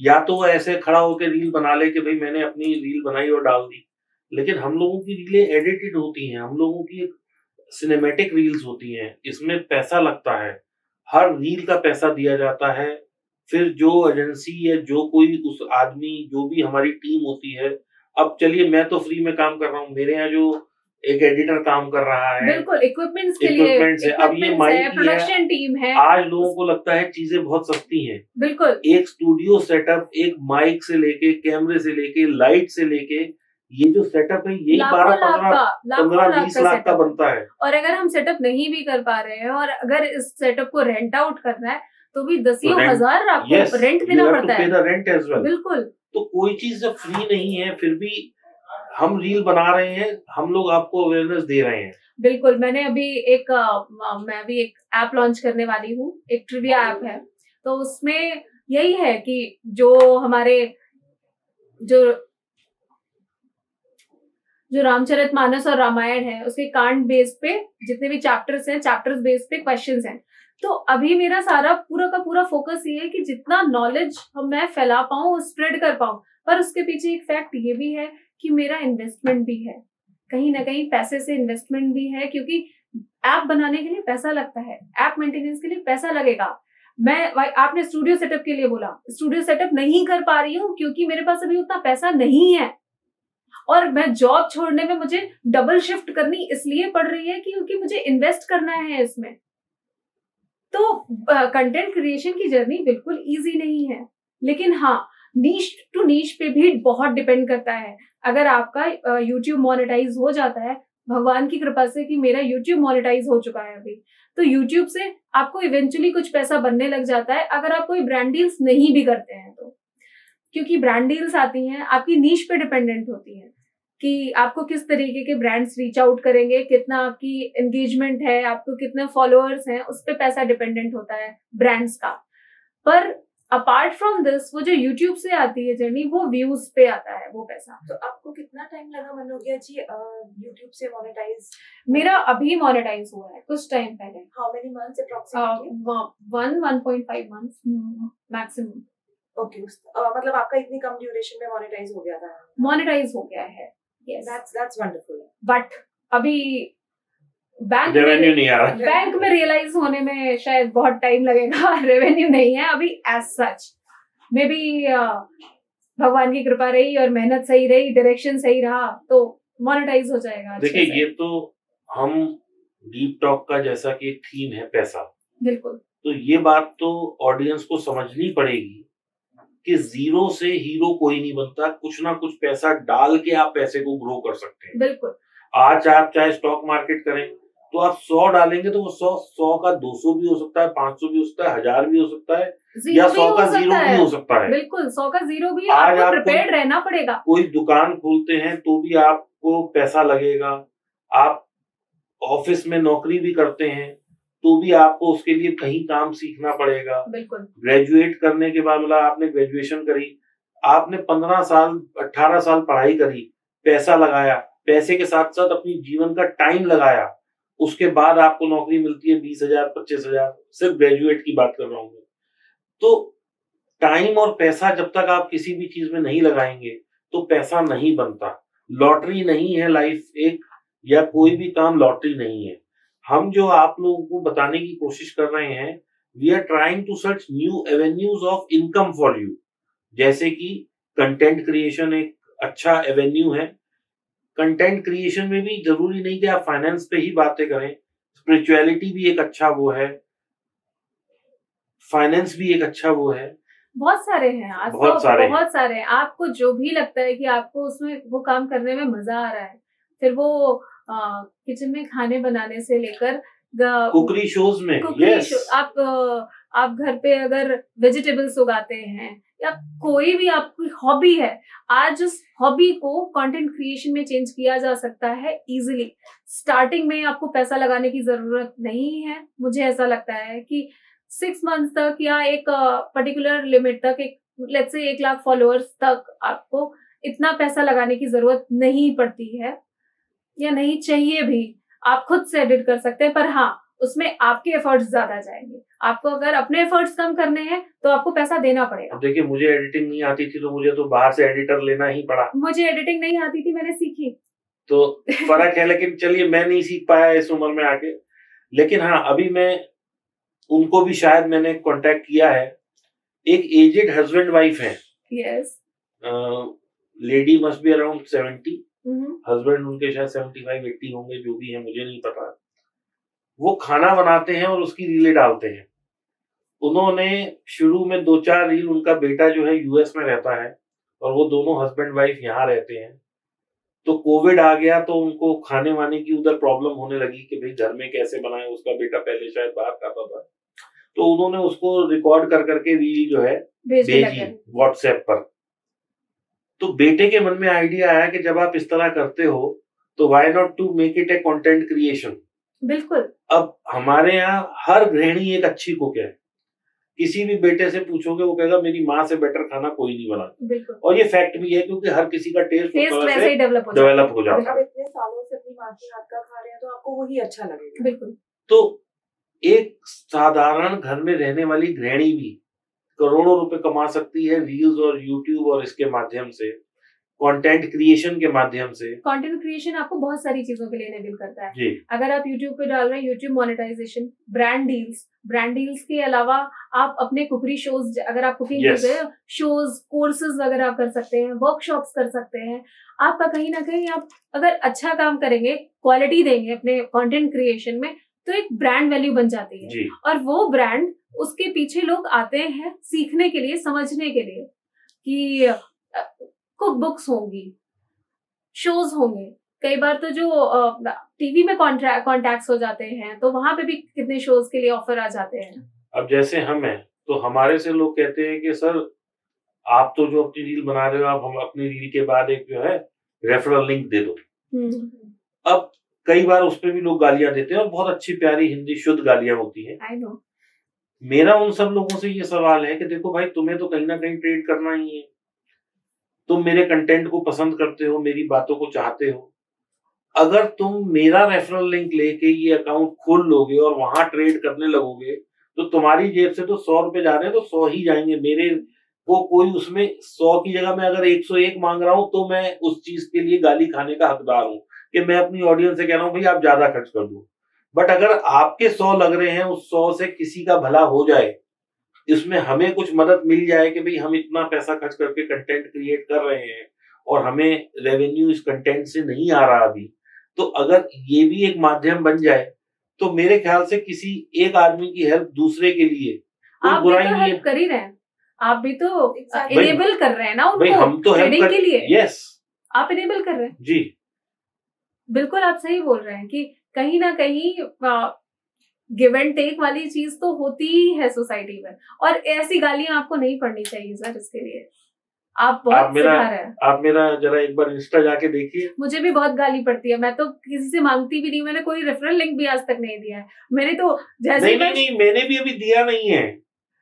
या तो वो ऐसे खड़ा होकर रील बना ले कि भाई मैंने अपनी रील बनाई और डाल दी, लेकिन हम लोगों की रीलें एडिटेड होती हैं, हम लोगों की सिनेमैटिक रील्स होती हैं, इसमें पैसा लगता है, हर रील का पैसा दिया जाता है। फिर जो एजेंसी या जो कोई उस आदमी, जो भी हमारी टीम होती है, अब चलिए मैं तो फ्री में काम कर रहा हूँ, मेरे यहाँ जो एक एडिटर काम कर रहा है, बिल्कुल इक्विपमेंट्स के लिए इक्विपमेंट्स है, अब ये माइक ही है, प्रोडक्शन टीम है। आज लोगों को लगता है चीजें बहुत सस्ती हैं। बिल्कुल। एक स्टूडियो सेटअप, एक माइक से लेके, कैमरे से लेके, लाइट से लेके, ये जो सेटअप है यही लाखों 12 लाख 15 का, लाखों 15 लाख 20 का लाख का सेटअप। बनता है। और अगर हम सेटअप नहीं भी कर पा रहे हैं और अगर इस सेटअप को रेंट आउट करना है तो भी दसियों rent- हजार आपको Yes, रेंट you देना have to पड़ता pay है। the rent as well. बिल्कुल तो कोई चीज जब फ्री नहीं है फिर भी हम रील बना रहे हैं, हम लोग आपको अवेयरनेस दे रहे हैं। बिल्कुल। मैं अभी एक ऐप लॉन्च करने वाली हूँ, एक ट्रिविया ऐप है। तो उसमें यही है कि जो हमारे जो रामचरितमानस और रामायण है उसके कांड बेस पे जितने भी चैप्टर्स बेस पे क्वेश्चंस हैं। तो अभी मेरा सारा पूरा का पूरा फोकस ये है कि जितना नॉलेज मैं फैला पाऊँ, स्प्रेड कर पाऊँ। पर उसके पीछे एक फैक्ट ये भी है कि मेरा इन्वेस्टमेंट भी है, कहीं ना कहीं पैसे से इन्वेस्टमेंट भी है, क्योंकि ऐप बनाने के लिए पैसा लगता है, ऐप मेंटेनेंस के लिए पैसा लगेगा। आपने स्टूडियो सेटअप के लिए बोला, स्टूडियो सेटअप नहीं कर पा रही हूँ क्योंकि मेरे पास अभी उतना पैसा नहीं है, और मैं जॉब छोड़ने में मुझे डबल शिफ्ट करनी इसलिए पड़ रही है क्योंकि मुझे इन्वेस्ट करना है इसमें। तो कंटेंट क्रिएशन की जर्नी बिल्कुल इजी नहीं है, लेकिन हाँ, नीश टू नीश पे भी बहुत डिपेंड करता है। अगर आपका YouTube मोनेटाइज हो जाता है, भगवान की कृपा से कि मेरा YouTube मोनेटाइज हो चुका है अभी, तो YouTube से आपको इवेंचुअली कुछ पैसा बनने लग जाता है अगर आप कोई ब्रांड डील्स नहीं भी करते हैं तो। क्योंकि ब्रांड डील्स आती हैं, आपकी नीश पे डिपेंडेंट होती हैं कि आपको किस तरीके के ब्रांड्स रीच आउट करेंगे, कितना आपकी एंगेजमेंट है, आपको कितने फॉलोअर्स हैं, उस पर पैसा डिपेंडेंट होता है ब्रांड्स का। पर अपार्ट फ्रॉम दिस, वो जो यूट्यूब से आती है जर्नी, वो व्यूज पे आता है वो पैसा। तो आपको कितना टाइम लगा मनोज्ञा जी यूट्यूब से मोनेटाइज? मेरा अभी मोनेटाइज हुआ है कुछ टाइम पहले। How many months approximately? 1.5 months maximum. Okay, मतलब आपका इतनी कम ड्यूरेशन में मोनेटाइज हो गया था? मोनेटाइज हो गया है, यस। That's wonderful. बट अभी रेवेन्यू नहीं आ रहा। बैंक में रियलाइज होने में शायद बहुत टाइम लगेगा। रेवेन्यू नहीं है अभी एज सच। मे बी भगवान की कृपा रही और मेहनत सही रही, डायरेक्शन सही रहा तो मोनेटाइज हो जाएगा। देखिए, ये तो हम डीप टॉक का जैसा कि एक थीम है पैसा, बिल्कुल, तो ये बात तो ऑडियंस को समझनी पड़ेगी कि जीरो से हीरो कोई नहीं बनता। कुछ ना कुछ पैसा डाल के आप पैसे को ग्रो कर सकते हैं। बिल्कुल। आज आप चाहे स्टॉक मार्केट करें तो आप 100 डालेंगे तो वो 100 का 200 भी हो सकता है, 500 भी हो सकता है, 1000 भी हो सकता है, या 100 का जीरो भी हो सकता है। बिल्कुल, 100 का जीरो भी। आज आपको आप प्रिपेयर्ड रहना पड़ेगा। कोई दुकान खोलते हैं तो भी आपको पैसा लगेगा। आप ऑफिस में नौकरी भी करते हैं तो भी आपको उसके लिए कहीं काम सीखना पड़ेगा। बिल्कुल। ग्रेजुएट करने के बाद, मतलब आपने ग्रेजुएशन करी, आपने 15 साल 18 साल पढ़ाई करी, पैसा लगाया, पैसे के साथ साथ अपनी जीवन का टाइम लगाया, उसके बाद आपको नौकरी मिलती है 20,000 25,000। सिर्फ ग्रेजुएट की बात कर रहा हूँ। तो टाइम और पैसा जब तक आप किसी भी चीज में नहीं लगाएंगे तो पैसा नहीं बनता। लॉटरी नहीं है लाइफ एक, या कोई भी काम लॉटरी नहीं है। हम जो आप लोगों को बताने की कोशिश कर रहे हैं, we are trying to search new avenues of income for you. जैसे कि कंटेंट क्रिएशन एक अच्छा एवेन्यू है। कंटेंट क्रिएशन में भी जरूरी नहीं कि आप फाइनेंस पे ही बातें करें, स्पिरिचुअलिटी भी एक अच्छा वो है, फाइनेंस भी एक अच्छा वो है। बहुत सारे हैं आज, बहुत सारे हैं। आपको जो भी लगता है कि आपको उसमें वो काम करने में मजा आ रहा है, फिर वो किचन में खाने बनाने से लेकर कुकरी शोज में, yes. आप घर पे अगर वेजिटेबल्स उगाते हैं या कोई भी आपकी हॉबी है, आज उस हॉबी को कंटेंट क्रिएशन में चेंज किया जा सकता है इजीली। स्टार्टिंग में आपको पैसा लगाने की जरूरत नहीं है। मुझे ऐसा लगता है कि 6 मंथ्स तक या एक पर्टिकुलर लिमिट तक, एक लेट्स से 1 लाख फॉलोअर्स तक आपको इतना पैसा लगाने की जरूरत नहीं पड़ती है, या नहीं चाहिए भी। आप खुद से एडिट कर सकते हैं, पर हाँ, उसमें आपके एफर्ट्स ज्यादा जाएंगे। आपको अगर अपने एफर्ट्स कम करने हैं तो आपको पैसा देना पड़ेगा। देखिए, मुझे एडिटिंग नहीं आती थी तो मुझे तो बाहर से एडिटर लेना ही पड़ा। मुझे एडिटिंग नहीं आती थी, मैंने सीखी। तो फर्क है, लेकिन चलिए मैं नहीं सीख पाया इस उम्र में आके। लेकिन हाँ, अभी मैं उनको भी शायद मैंने कांटेक्ट किया है। एक एजेड हस्बैंड वाइफ है, yes, lady must be around 70, husband उनके शायद 75 80 होंगे, जो भी है मुझे नहीं पता। वो खाना बनाते हैं और उसकी रीलें डालते हैं। उन्होंने शुरू में 2-4 रील, उनका बेटा जो है यूएस में रहता है और वो दोनों हस्बैंड वाइफ यहाँ रहते हैं, तो कोविड आ गया तो उनको खाने वाने की उधर प्रॉब्लम होने लगी कि भाई घर में कैसे बनाए। उसका बेटा पहले शायद बाहर खाता था, तो उन्होंने उसको रिकॉर्ड कर करके रील जो है भेजने भेजी लगे। व्हाट्सएप पर। तो बेटे के मन में आइडिया आया कि जब आप इस तरह करते हो तो why not to make it a content creation. बिल्कुल। अब हमारे यहाँ हर गृहिणी एक अच्छी कुक है। किसी भी बेटे से पूछोगे वो कहेगा मेरी माँ से बेटर खाना कोई नहीं बनाता। बिल्कुल। और ये फैक्ट भी है क्योंकि हर किसी का टेस्ट वैसे ही डेवलप हो जाता अब है। इतने सालों से अपनी माँ के हाथ का खा रहे हैं तो आपको वही अच्छा लगेगा। बिल्कुल। तो एक साधारण घर में रहने वाली गृहिणी भी करोड़ों रुपए कमा सकती है रील्स और यूट्यूब और इसके माध्यम से, कंटेंट क्रिएशन के माध्यम से। कंटेंट क्रिएशन आपको बहुत सारी चीजों के लिए एनेबल करता है। जी। अगर आप यूट्यूब पे डाल रहे हैं, यूट्यूब मोनेटाइजेशन, ब्रांड डील्स के अलावा आप अपने कुकरी शोज, अगर आप कुकिंग Yes. कर रहे हो, शोज, कोर्सेज वगैरह आप कर सकते हैं, वर्कशॉप्स कर सकते हैं। आपका कहीं ना कहीं आप अगर अच्छा काम करेंगे, क्वालिटी देंगे अपने कंटेंट क्रिएशन में, तो एक ब्रांड वैल्यू बन जाती है। जी। और वो ब्रांड, उसके पीछे लोग आते हैं सीखने के लिए, समझने के लिए कि कुक बुक्स होंगी, शोज होंगे। कई बार तो जो टीवी में कॉन्टैक्ट्स हो जाते हैं, तो वहां पे भी कितने शोज के लिए ऑफर आ जाते हैं। अब जैसे हम हैं तो हमारे से लोग कहते हैं कि सर आप तो जो अपनी रील बना रहे हो, आप हम अपनी रील के बाद एक जो है रेफरल लिंक दे दो। अब कई बार उस पे भी लोग गालियां देते हैं और बहुत अच्छी प्यारी हिंदी शुद्ध गालियां होती हैं। I know. मेरा उन सब लोगों से ये सवाल है कि देखो भाई, तुम्हें तो कहीं ना कहीं ट्रेड करना ही है। तुम मेरे कंटेंट को पसंद करते हो, मेरी बातों को चाहते हो। अगर तुम मेरा रेफरल लिंक लेके ये अकाउंट खोल लोगे और वहां ट्रेड करने लगोगे तो तुम्हारी जेब से तो 100 रुपए जा रहे हैं तो 100 ही जाएंगे। मेरे को कोई उसमें 100 की जगह में अगर 101 मांग रहा हूं तो मैं उस चीज के लिए गाली खाने का हकदार हूं कि मैं अपनी ऑडियंस से कह रहा हूं भाई आप ज्यादा खर्च कर दो। बट अगर आपके 100 लग रहे हैं, उस 100 से किसी का भला हो जाए, इसमें हमें कुछ मदद मिल जाए कि भाई हम इतना पैसा खर्च करके कंटेंट क्रिएट कर रहे हैं और हमें रेवेन्यू इस कंटेंट से नहीं आ रहा अभी, तो अगर ये भी एक माध्यम बन जाए तो मेरे ख्याल से किसी एक आदमी की हेल्प दूसरे के लिए कोई आप भी बुराई तो नहीं है। हेल्प कर ही रहे हैं, आप भी तो Exactly. इनेबल कर रहे हैं ना भाई हम उनको तो हेल्प ट्रेडिंग कर के लिए। यस आप इनेबल कर रहे हैं। जी। बिल्कुल आप सही बोल रहे हैं कि कहीं ना कहीं गिव एंड टेक वाली चीज तो होती ही है सोसाइटी में, और ऐसी गालियां आपको नहीं पड़नी चाहिए सर। इसके लिए आप बहुत सिखा रहे हैं। आप मेरा जरा एक बार इंस्टा जाके देखिए। मुझे भी बहुत गाली पड़ती है, मैं तो किसी से मांगती भी नहीं, मैंने कोई रेफरल लिंक भी आज तक नहीं दिया है। मैंने तो जैसे नहीं, मैंने भी अभी दिया नहीं है,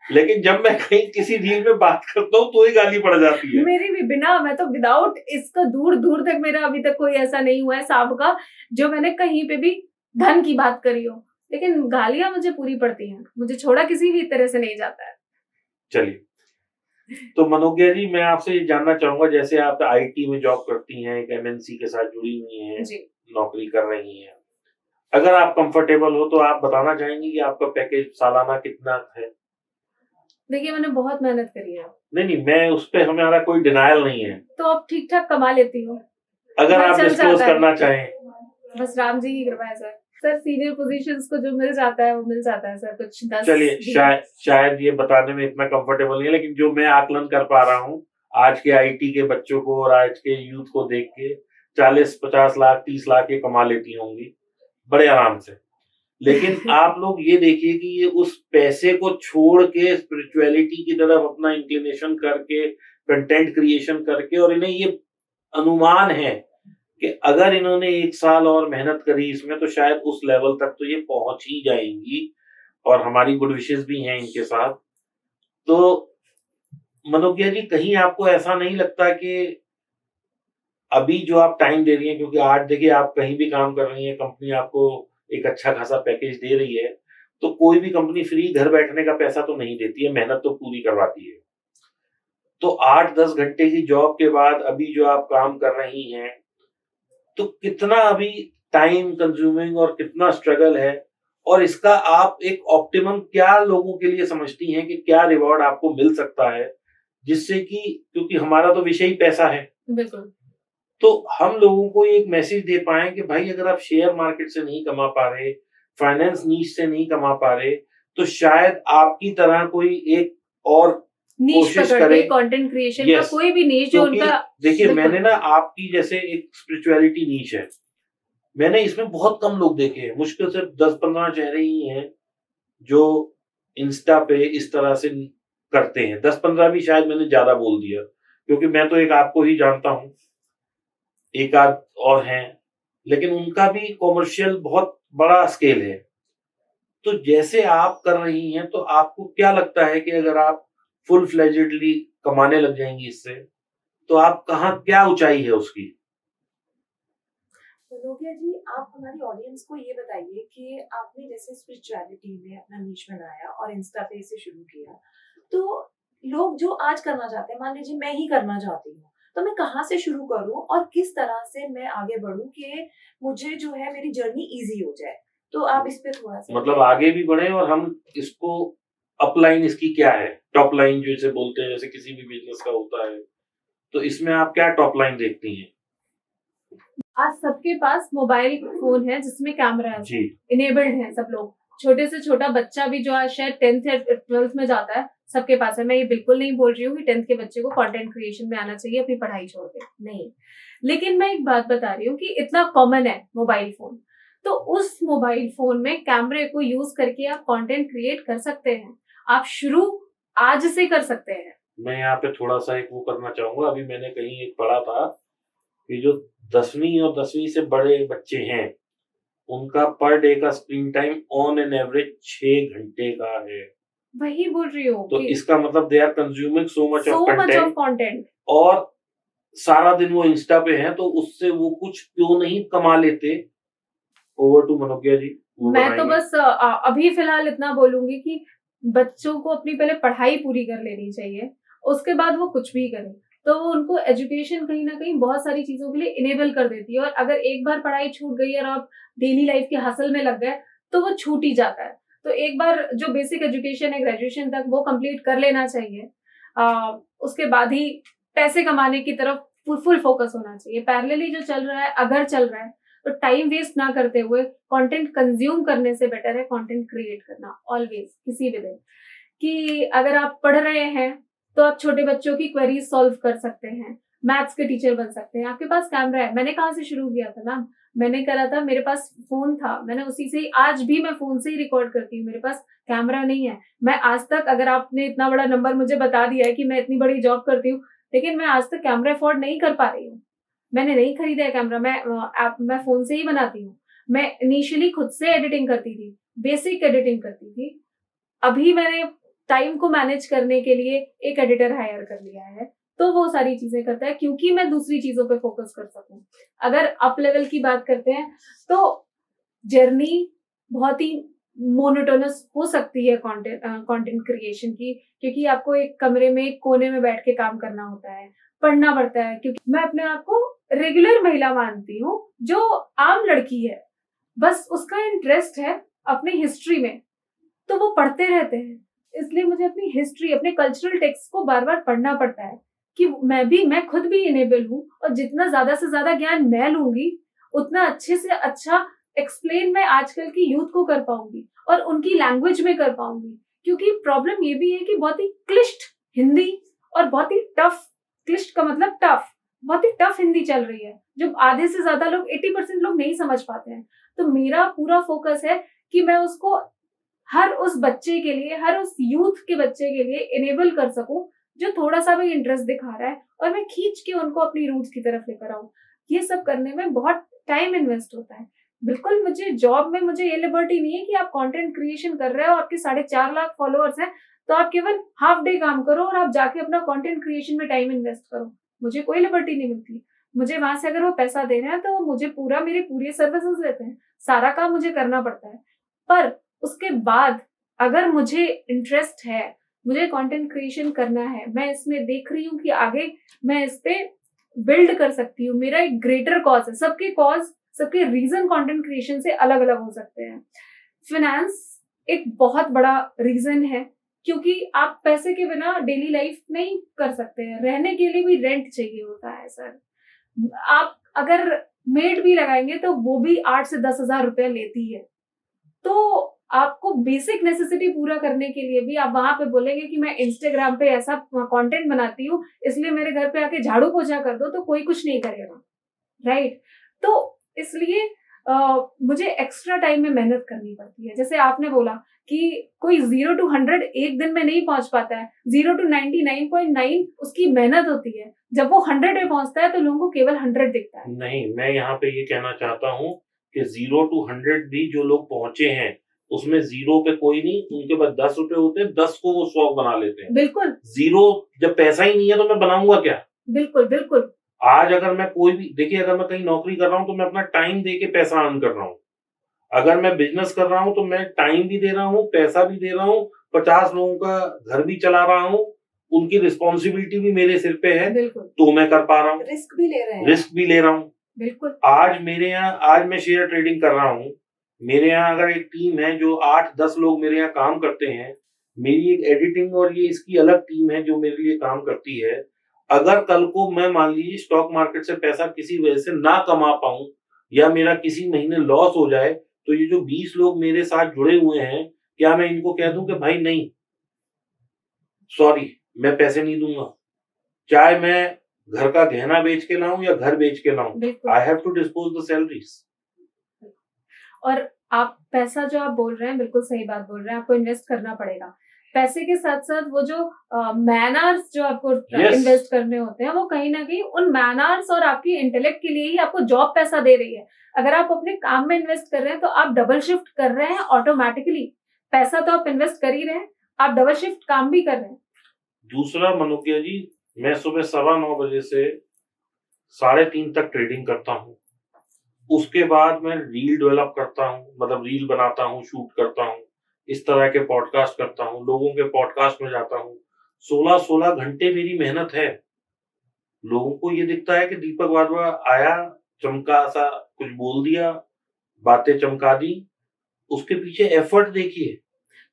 लेकिन जब मैं कहीं किसी रील में बात करता हूँ तो ही गाली पड़ जाती है। मेरी भी बिना, मैं तो विदाउट इसका दूर दूर तक मेरा अभी तक कोई ऐसा नहीं हुआ है साहब का जो मैंने कहीं पे भी धन की बात करी हो, लेकिन गालियां मुझे पूरी पड़ती हैं। मुझे छोड़ा किसी भी तरह से नहीं जाता है। चलिए, तो मनोज्ञा जी, मैं आपसे ये जानना चाहूंगा, जैसे आप आईटी में जॉब करती हैं, एक एमएनसी के साथ जुड़ी हुई हैं, नौकरी कर रही हैं, अगर आप कंफर्टेबल हो तो आप बताना चाहेंगी कि आपका पैकेज सालाना कितना है? देखिए, मैंने बहुत मेहनत करी है। नहीं, मैं उस पे हमारा कोई डिनायल नहीं है। तो आप ठीक ठाक कमा लेती हो, अगर आप डिस्क्लोज करना चाहें। बस राम जी की कृपा है सर। सर सीनियर पोजीशंस को जो मिल जाता है वो मिल जाता है सर, कुछ 10। चलिए, शायद ये बताने में इतना कंफर्टेबल नहीं है, लेकिन जो मैं आकलन कर पा रहा हूँ आज के आईटी के बच्चों को और आज के यूथ को देख के, 40-50 लाख 30 लाख ये कमा लेती होंगी बड़े आराम से। लेकिन आप लोग ये देखिए कि ये उस पैसे को छोड़ के स्पिरिचुअलिटी की तरफ अपना इंक्लिनेशन करके, कंटेंट क्रिएशन करके, और इन्हें ये अनुमान है कि अगर इन्होंने 1 साल और मेहनत करी इसमें तो शायद उस लेवल तक तो ये पहुंच ही जाएंगी, और हमारी गुड विशेस भी हैं इनके साथ। तो मनोज्ञा जी, कहीं आपको ऐसा नहीं लगता कि अभी जो आप टाइम दे रही हैं, क्योंकि आज देखिए आप कहीं भी काम कर रही हैं, कंपनी आपको एक अच्छा खासा पैकेज दे रही है, तो कोई भी कंपनी फ्री घर बैठने का पैसा तो नहीं देती है, मेहनत तो पूरी करवाती है। तो 8-10 घंटे की जॉब के बाद अभी जो आप काम कर रही हैं, तो कितना अभी टाइम कंज्यूमिंग और कितना स्ट्रगल है, और इसका आप एक ऑप्टिमम क्या लोगों के लिए समझती हैं कि क्या रिवॉर्ड आपको मिल सकता है, जिससे कि, क्योंकि हमारा तो विषय ही पैसा है, बिल्कुल, तो हम लोगों को एक मैसेज दे पाए कि भाई अगर आप शेयर मार्केट से नहीं कमा पा रहे, फाइनेंस नीश से नहीं कमा पा रहे, तो शायद आपकी तरह कोई एक और नीश कोशिश पकड़ के करें। कंटेंट क्रिएशन का Yes, कोई भी नीश जो क्योंकि उनका देखिए बिल्कुल। मैंने ना आपकी जैसे एक स्पिरिचुअलिटी नीच है, मैंने इसमें बहुत कम लोग देखे हैं, मुश्किल से 10-15 चेहरे ही हैं जो इंस्टा पे इस तरह से करते हैं। 10-15 भी शायद मैंने ज्यादा बोल दिया, क्योंकि मैं तो एक आपको ही जानता हूँ, एक आध और हैं, लेकिन उनका भी कॉमर्शियल बहुत बड़ा स्केल है। तो जैसे आप कर रही हैं, तो आपको क्या लगता है कि अगर आप फुल फ्लेजेडली कमाने लग जाएंगी इससे, तो आप कहाँ, क्या ऊंचाई है उसकी? तो लोकिया जी, आप हमारी ऑडियंस को ये बताइए कि आपने जैसे स्पिरिचुअलिटी में अपना नीश बनाया और इंस्टा पे इसे शुरू किया, तो लोग जो आज करना चाहते हैं, मान लीजिए मैं ही करना चाहती हूँ, तो मैं कहाँ से शुरू करूँ और किस तरह से मैं आगे बढ़ूँ कि मुझे जो है मेरी जर्नी इजी हो जाए? तो आप इस पे थोड़ा सा मतलब आगे भी बढ़े और हम इसको, अपलाइन इसकी क्या है, टॉप लाइन जो इसे बोलते हैं, जैसे किसी भी बिजनेस का होता है, तो इसमें आप क्या टॉप लाइन देखती हैं? आज सबके पास मोबाइल फोन है जिसमें कैमरा है, जी। इनेबल्ड है सब लोग। छोटे से छोटा बच्चा भी जो आज शायद 10th या 12th में जाता है, सबके पास है। मैं ये बिल्कुल नहीं बोल रही हूँ कि 10th के बच्चे को कंटेंट क्रिएशन में आना चाहिए अपनी पढ़ाई छोड़ के, नहीं। लेकिन मैं एक बात बता रही हूँ कि इतना कॉमन है मोबाइल फोन, तो उस मोबाइल फोन में कैमरे को यूज करके आप कंटेंट क्रिएट कर सकते हैं। आप शुरू आज से कर सकते हैं। मैं यहाँ पे थोड़ा सा एक वो करना चाहूंगा, अभी मैंने कहीं एक पढ़ा था कि जो 10वीं और 10वीं से बड़े बच्चे हैं, उनका पर डे का screen time on an average 6 घंटे का है। वही बोल रही हूँ तो कि इसका मतलब they are consuming so much of so much of content, content। और सारा दिन वो इंस्टा पे हैं, तो उससे वो कुछ क्यों नहीं कमा लेते? ओवर टू मनोकिया जी, वो मैं तो बताएंगे। बस अभी फिलहाल इतना बोलूंगी कि बच्चों को अपनी पहले पढ़ाई पूरी कर लेनी चाहिए, उसके बाद वो कुछ भी करें। तो वो उनको एजुकेशन कहीं ना कहीं बहुत सारी चीजों के लिए इनेबल कर देती है, और अगर एक बार पढ़ाई छूट गई और आप डेली लाइफ के हसल में लग गए तो वो छूट ही जाता है। तो एक बार जो बेसिक एजुकेशन है ग्रेजुएशन तक वो कंप्लीट कर लेना चाहिए, उसके बाद ही पैसे कमाने की तरफ फुल फोकस होना चाहिए। पैरेलली जो चल रहा है, अगर चल रहा है, तो टाइम वेस्ट ना करते हुए कंटेंट कंज्यूम करने से बेटर है कंटेंट क्रिएट करना ऑलवेज, किसी भी दिन। कि अगर आप पढ़ रहे हैं तो आप छोटे बच्चों की क्वेरीज सॉल्व कर सकते हैं, मैथ्स के टीचर बन सकते हैं, आपके पास कैमरा है। मैंने कहाँ से शुरू किया था मैम? मैंने करा था, मेरे पास फोन था, मैंने उसी से ही, आज भी मैं फोन से ही रिकॉर्ड करती हूँ, मेरे पास कैमरा नहीं है। मैं आज तक, अगर आपने इतना बड़ा नंबर मुझे बता दिया है कि मैं इतनी बड़ी जॉब करती हूँ, लेकिन मैं आज तक कैमरा अफोर्ड नहीं कर पा रही हूँ। मैंने नहीं खरीदा है कैमरा, मैं फोन से ही बनाती हूँ। मैं इनिशियली खुद से एडिटिंग करती थी, बेसिक एडिटिंग करती थी। अभी मैंने टाइम को मैनेज करने के लिए एक एडिटर हायर कर लिया है, तो वो सारी चीजें करता है क्योंकि मैं दूसरी चीजों पे फोकस कर सकूं। अगर अप लेवल की बात करते हैं तो जर्नी बहुत ही मोनोटोनस हो सकती है कंटेंट क्रिएशन की, क्योंकि आपको एक कमरे में एक कोने में बैठ के काम करना होता है, पढ़ना पड़ता है। क्योंकि मैं अपने आप को रेगुलर महिला मानती हूँ, जो आम लड़की है, बस उसका इंटरेस्ट है अपनी हिस्ट्री में, तो वो पढ़ते रहते हैं। इसलिए मुझे अपनी हिस्ट्री, अपने कल्चरल टेक्स्ट को बार बार पढ़ना पड़ता है कि मैं खुद भी इनेबल हूँ, और जितना ज्यादा से ज्यादा ज्ञान मैं लूंगी, उतना अच्छे से अच्छा एक्सप्लेन मैं आजकल की यूथ को कर पाऊंगी और उनकी लैंग्वेज में कर पाऊंगी। क्योंकि प्रॉब्लम ये भी है कि बहुत ही क्लिष्ट हिंदी और बहुत ही टफ, क्लिष्ट का मतलब टफ, बहुत ही टफ हिंदी चल रही है, जो आधे से ज्यादा लोग, 80% लोग नहीं समझ पाते हैं। तो मेरा पूरा फोकस है कि मैं उसको हर उस बच्चे के लिए, हर उस यूथ के बच्चे के लिए इनेबल कर सकूं जो थोड़ा सा भी इंटरेस्ट दिखा रहा है, और मैं खींच के उनको अपनी रूट्स की तरफ लेकर आऊं। ये सब करने में बहुत टाइम इन्वेस्ट होता है। बिल्कुल, मुझे जॉब में मुझे ये लिबर्टी नहीं है कि आप कंटेंट क्रिएशन कर रहे हो, आपके 4.5 लाख फॉलोअर्स हैं, तो आप केवल हाफ डे काम करो और आप जाके अपना कंटेंट क्रिएशन में टाइम इन्वेस्ट करो। मुझे कोई लिबर्टी नहीं मिलती। मुझे वहां से अगर वो पैसा दे रहे हैं तो मुझे मेरे पूरी सर्विसेज देते हैं, सारा काम मुझे करना पड़ता है। पर उसके बाद अगर मुझे इंटरेस्ट है, मुझे कंटेंट क्रिएशन करना है, मैं इसमें देख रही हूँ कि आगे मैं इस पे बिल्ड कर सकती हूँ, मेरा एक ग्रेटर कॉज है। सबके कॉज, सबके रीजन कंटेंट क्रिएशन से अलग अलग हो सकते हैं। फाइनेंस एक बहुत बड़ा रीजन है, क्योंकि आप पैसे के बिना डेली लाइफ नहीं कर सकते हैं। रहने के लिए भी रेंट चाहिए होता है सर। आप अगर मेड भी लगाएंगे तो वो भी 8 से 10 हजार रुपया लेती है। तो आपको बेसिक नेसेसिटी पूरा करने के लिए भी आप वहां पे बोलेंगे कि मैं इंस्टाग्राम पे ऐसा कंटेंट बनाती हूँ, इसलिए मेरे घर पे आके झाड़ू पोछा कर दो, तो कोई कुछ नहीं करेगा, राइट? तो इसलिए मुझे एक्स्ट्रा टाइम में मेहनत करनी पड़ती है। जैसे आपने बोला कि कोई 0 to 100 एक दिन में नहीं पहुंच पाता है, 0 to 99.9 उसकी मेहनत होती है। जब वो 100 पे पहुंचता है तो लोगों को केवल 100 दिखता है। नहीं, मैं यहाँ पे ये कहना चाहता हूँ कि 0 to 100 भी जो लोग पहुंचे हैं, उसमें 0 पे कोई नहीं, उनके पास 10 रुपए होते हैं, 10 को वो 100 बना लेते हैं। बिल्कुल 0 जब पैसा ही नहीं है तो मैं बनाऊंगा क्या? बिल्कुल बिल्कुल आज अगर मैं कोई भी देखिए, अगर मैं कहीं नौकरी कर रहा हूँ तो मैं अपना टाइम दे के पैसा अर्न कर रहा हूँ। अगर मैं बिजनेस कर रहा हूँ तो मैं टाइम भी दे रहा हूँ, पैसा भी दे रहा हूँ, 50 लोगों का घर भी चला रहा हूँ, उनकी रिस्पॉन्सिबिलिटी भी मेरे सिर पे है, बिल्कुल तो मैं कर पा रहा हूँ, रिस्क भी ले रहे हैं। रिस्क भी ले रहा हूँ। बिल्कुल आज मैं शेयर ट्रेडिंग कर रहा हूँ। मेरे यहाँ अगर एक टीम है जो 8-10 लोग मेरे यहाँ काम करते हैं, मेरी एक एडिटिंग और ये इसकी अलग टीम है जो मेरे लिए काम करती है। अगर कल को मैं मान लीजिए स्टॉक मार्केट से पैसा किसी वजह से ना कमा पाऊं या मेरा किसी महीने लॉस हो जाए, तो ये जो 20 लोग मेरे साथ जुड़े हुए हैं, क्या मैं इनको कह दूं कि भाई नहीं, सॉरी, मैं पैसे नहीं दूंगा, चाहे मैं घर का गहना बेच के लाऊं या घर बेच के लाऊं, बिल्कुल। I have to dispose the salaries. और आप पैसा जो आप बोल रहे हैं, बिल्कुल सही बात बोल रहे हैं, आपको इन्वेस्ट करना पड़ेगा। पैसे के साथ साथ वो जो मैन आवर्स जो आपको Yes. इन्वेस्ट करने होते हैं, वो कहीं ना कहीं उन मैन आवर्स और आपकी इंटेलेक्ट के लिए ही आपको जॉब पैसा दे रही है। अगर आप अपने काम में इन्वेस्ट कर रहे हैं तो आप डबल शिफ्ट कर रहे हैं ऑटोमेटिकली। पैसा तो आप इन्वेस्ट कर ही रहे हैं, आप डबल शिफ्ट काम भी कर रहे हैं। दूसरा मनोकिया जी, मैं सुबह 9:15 बजे से 3:30 तक ट्रेडिंग करता हूँ। उसके बाद मैं रील डेवलप करता हूँ, मतलब रील बनाता हूँ, शूट करता हूँ, इस तरह के पॉडकास्ट करता हूँ, लोगों के पॉडकास्ट में जाता हूँ। 16-16 घंटे मेरी मेहनत है। लोगों को ये दिखता है कि दीपक वाधवा आया, चमका सा कुछ बोल दिया, बातें चमका दी, उसके पीछे एफर्ट देखिए।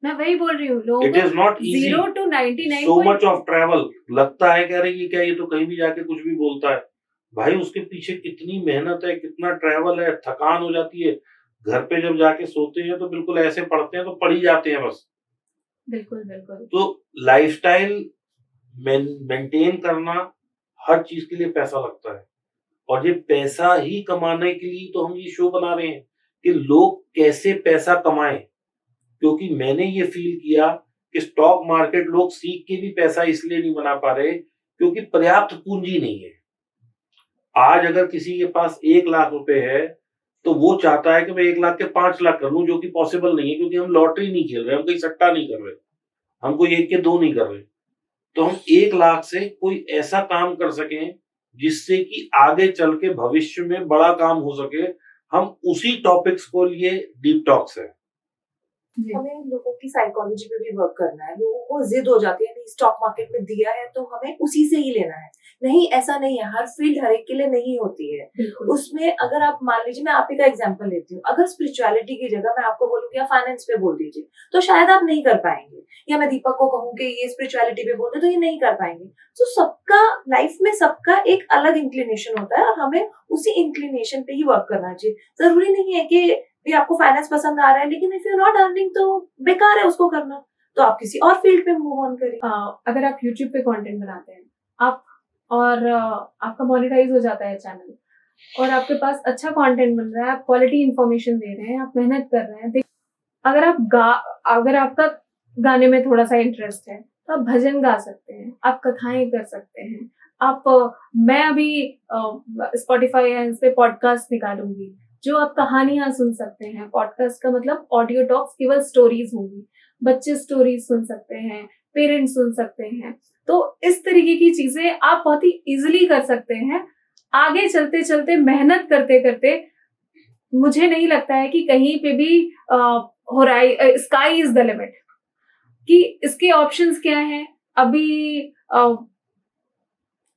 मैं वही बोल रही हूँ, लोगों it is not easy, 0 to 99 so much of travel. लगता है कह रहे ये क्या, ये तो कहीं भी जाके कुछ भी बोलता है। भाई उसके पीछे कितनी मेहनत है, कितना ट्रैवल है, थकान हो जाती है। घर पे जब जाके सोते हैं तो बिल्कुल ऐसे पढ़ते हैं तो पढ़ ही जाते हैं बस। बिल्कुल बिल्कुल तो लाइफस्टाइल मेंटेन करना, हर चीज के लिए पैसा लगता है, और ये पैसा ही कमाने के लिए तो हम ये शो बना रहे हैं कि लोग कैसे पैसा कमाएं। क्योंकि मैंने ये फील किया कि स्टॉक मार्केट लोग सीख के भी पैसा इसलिए नहीं बना पा रहे क्योंकि पर्याप्त पूंजी नहीं है। आज अगर किसी के पास 1 लाख रुपए है तो वो चाहता है कि मैं 1 लाख के 5 लाख कर लूं, जो कि पॉसिबल नहीं है, क्योंकि हम लॉटरी नहीं खेल रहे, हम कोई सट्टा नहीं कर रहे, हम कोई 1 के 2 नहीं कर रहे। तो हम 1 लाख से कोई ऐसा काम कर सकें जिससे कि आगे चल के भविष्य में बड़ा काम हो सके, हम उसी टॉपिक्स को लिए डीप टॉक्स है। जी। हमें लोगों की साइकोलॉजी पे भी वर्क करना है। लोगों को जिद हो जाती है, नहीं स्टॉक मार्केट में दिया है तो हमें उसी से ही लेना है। नहीं, ऐसा नहीं है, हर फील्ड हर एक के लिए नहीं होती है। बिल्कुल उसमें अगर आप मान लीजिए, मैं आप ही का एग्जांपल लेती हूँ, अगर स्पिरिचुअलिटी की जगह मैं आपको बोलूँ कि आप फाइनेंस पे बोल दीजिए तो शायद आप नहीं कर पाएंगे, या मैं दीपक को कहूँ कि ये स्पिरिचुअलिटी पे बोल दे तो ये नहीं कर पाएंगे। तो सबका लाइफ में सबका एक अलग इंक्लिनेशन होता है और हमें उसी इंक्लिनेशन पे ही वर्क करना चाहिए। जरूरी नहीं है कि भी आपको फाइनेंस पसंद आ रहा है, लेकिन इफ यू नॉट अर्निंग तो बेकार है उसको करना, तो आप किसी और फील्ड पे मूव ऑन करिए। अगर आप YouTube पे कंटेंट बनाते हैं आप, और आपका मोनेटाइज हो जाता है चैनल, और आपके पास अच्छा कंटेंट बन रहा है, आप क्वालिटी इंफॉर्मेशन दे रहे हैं, आप मेहनत कर रहे हैं, अगर आपका गाने में थोड़ा सा इंटरेस्ट है तो आप भजन गा सकते हैं, आप कथाएं कर सकते हैं, मैं अभी स्पॉटिफाई या इस पे पॉडकास्ट निकालूंगी जो आप कहानियां सुन सकते हैं। पॉडकास्ट का मतलब ऑडियो टॉक्स, केवल स्टोरीज होंगी, बच्चे स्टोरीज सुन सकते हैं, पेरेंट्स सुन सकते हैं। तो इस तरीके की चीजें आप बहुत ही इजीली कर सकते हैं। आगे चलते चलते मेहनत करते करते मुझे नहीं लगता है कि कहीं पे भी स्काई इज द लिमिट, कि इसके ऑप्शंस क्या हैं। अभी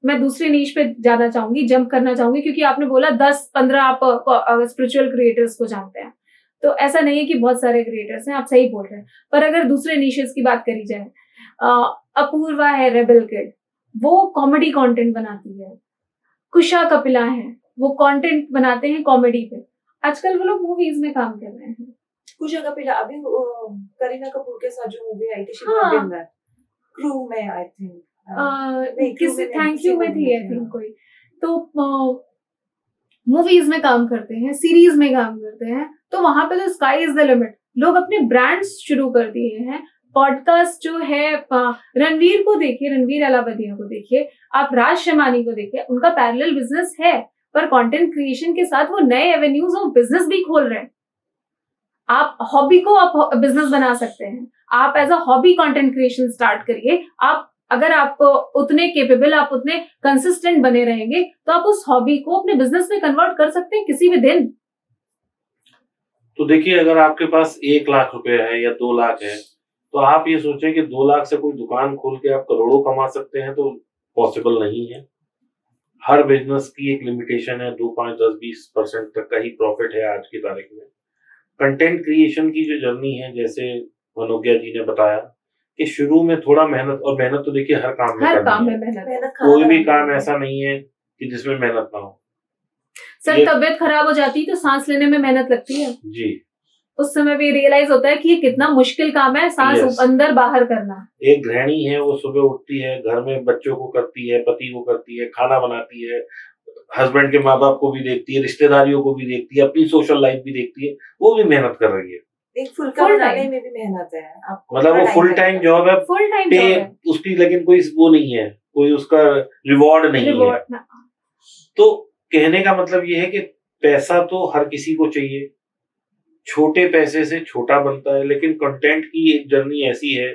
मैं दूसरे नीश पे जाना चाहूंगी, जंप करना चाहूंगी, क्योंकि आपने बोला 10-15 आप स्पिरिचुअल क्रिएटर्स को जानते हैं, तो ऐसा नहीं है कि बहुत सारे क्रिएटर्स हैं, आप सही बोल रहे हैं। पर अगर दूसरे नीशेस की बात करी जाए, अपूर्वा है रेबल किड, वो कॉमेडी कंटेंट बनाती है। कुशा कपिला है, वो कंटेंट बनाते हैं कॉमेडी पे। आजकल वो लोग मूवीज में काम कर रहे हैं। कुछ जगह पे अभी करीना कपूर के साथ जो मूवी आई थी हाँ। शिवा क्रू में आई थिंक नहीं, क्रू किसी में नहीं, थैंक किसी यू में movie थी आई में थिंक हाँ। कोई। तो मूवीज में काम करते हैं, सीरीज में काम करते हैं, तो वहां पे तो स्काई इज द लिमिट। लोग अपने ब्रांड्स शुरू कर दिए हैं। पॉडकास्ट जो है, रणवीर को देखिए, रणवीर अलावदिया को देखिए, आप राज शमानी को देखिए, उनका पैरेलल बिजनेस है, पर कंटेंट क्रिएशन के साथ वो नए एवेन्यूज ऑफ बिजनेस भी खोल रहे हैं। आप हॉबी को आप बिजनेस बना सकते हैं। आप as a hobby content creation start करिए। आप अगर आप उतने केपेबल, आप उतने कंसिस्टेंट बने रहेंगे, तो आप उस हॉबी को अपने बिजनेस में कन्वर्ट कर सकते हैं किसी भी दिन। तो देखिए, अगर आपके पास 1 लाख रुपए है या 2 लाख है, तो आप ये सोचें कि 2 लाख से कोई दुकान खोल के आप करोड़ों कमा सकते हैं, तो पॉसिबल नहीं है। हर बिजनेस की एक लिमिटेशन है, 2, 5, 10, 20% तक का ही प्रॉफिट है आज की तारीख में। कंटेंट क्रिएशन की जो जर्नी है, जैसे मनोज्ञा जी ने बताया कि शुरू में थोड़ा मेहनत, और मेहनत तो देखिए हर काम में हर करनी काम है। में मेहनत है। मेहनत खाना कोई भी बनाना काम पड़ता है। ऐसा नहीं है कि जिसमें मेहनत ना हो। सर, ये- तबीयत खराब हो जाती है तो सांस लेने में मेहनत लगती है। जी, उस समय भी रियलाइज होता है कि ये कितना मुश्किल काम है, सांस Yes. अंदर बाहर करना। एक गृहिणी है, वो सुबह उठती है, घर में बच्चों को करती है, पति को करती है, खाना बनाती है, हस्बैंड के माँ बाप को भी देखती है, रिश्तेदारियों को भी देखती है, अपनी सोशल लाइफ भी देखती है। वो भी मेहनत कर रही है। एक फुल्का Full बनाने time. में भी मेहनत है आपको, मतलब वो थोड़ा फुल time टाइम लगता जॉब है, फुल टाइम पे जॉब है। उसकी लेकिन कोई वो नहीं है, कोई उसका रिवॉर्ड नहीं है। रिवॉर्ड तो कहने का मतलब ये है कि पैसा तो हर किसी को चाहिए, छोटे पैसे से छोटा बनता है, लेकिन कंटेंट की एक जर्नी ऐसी है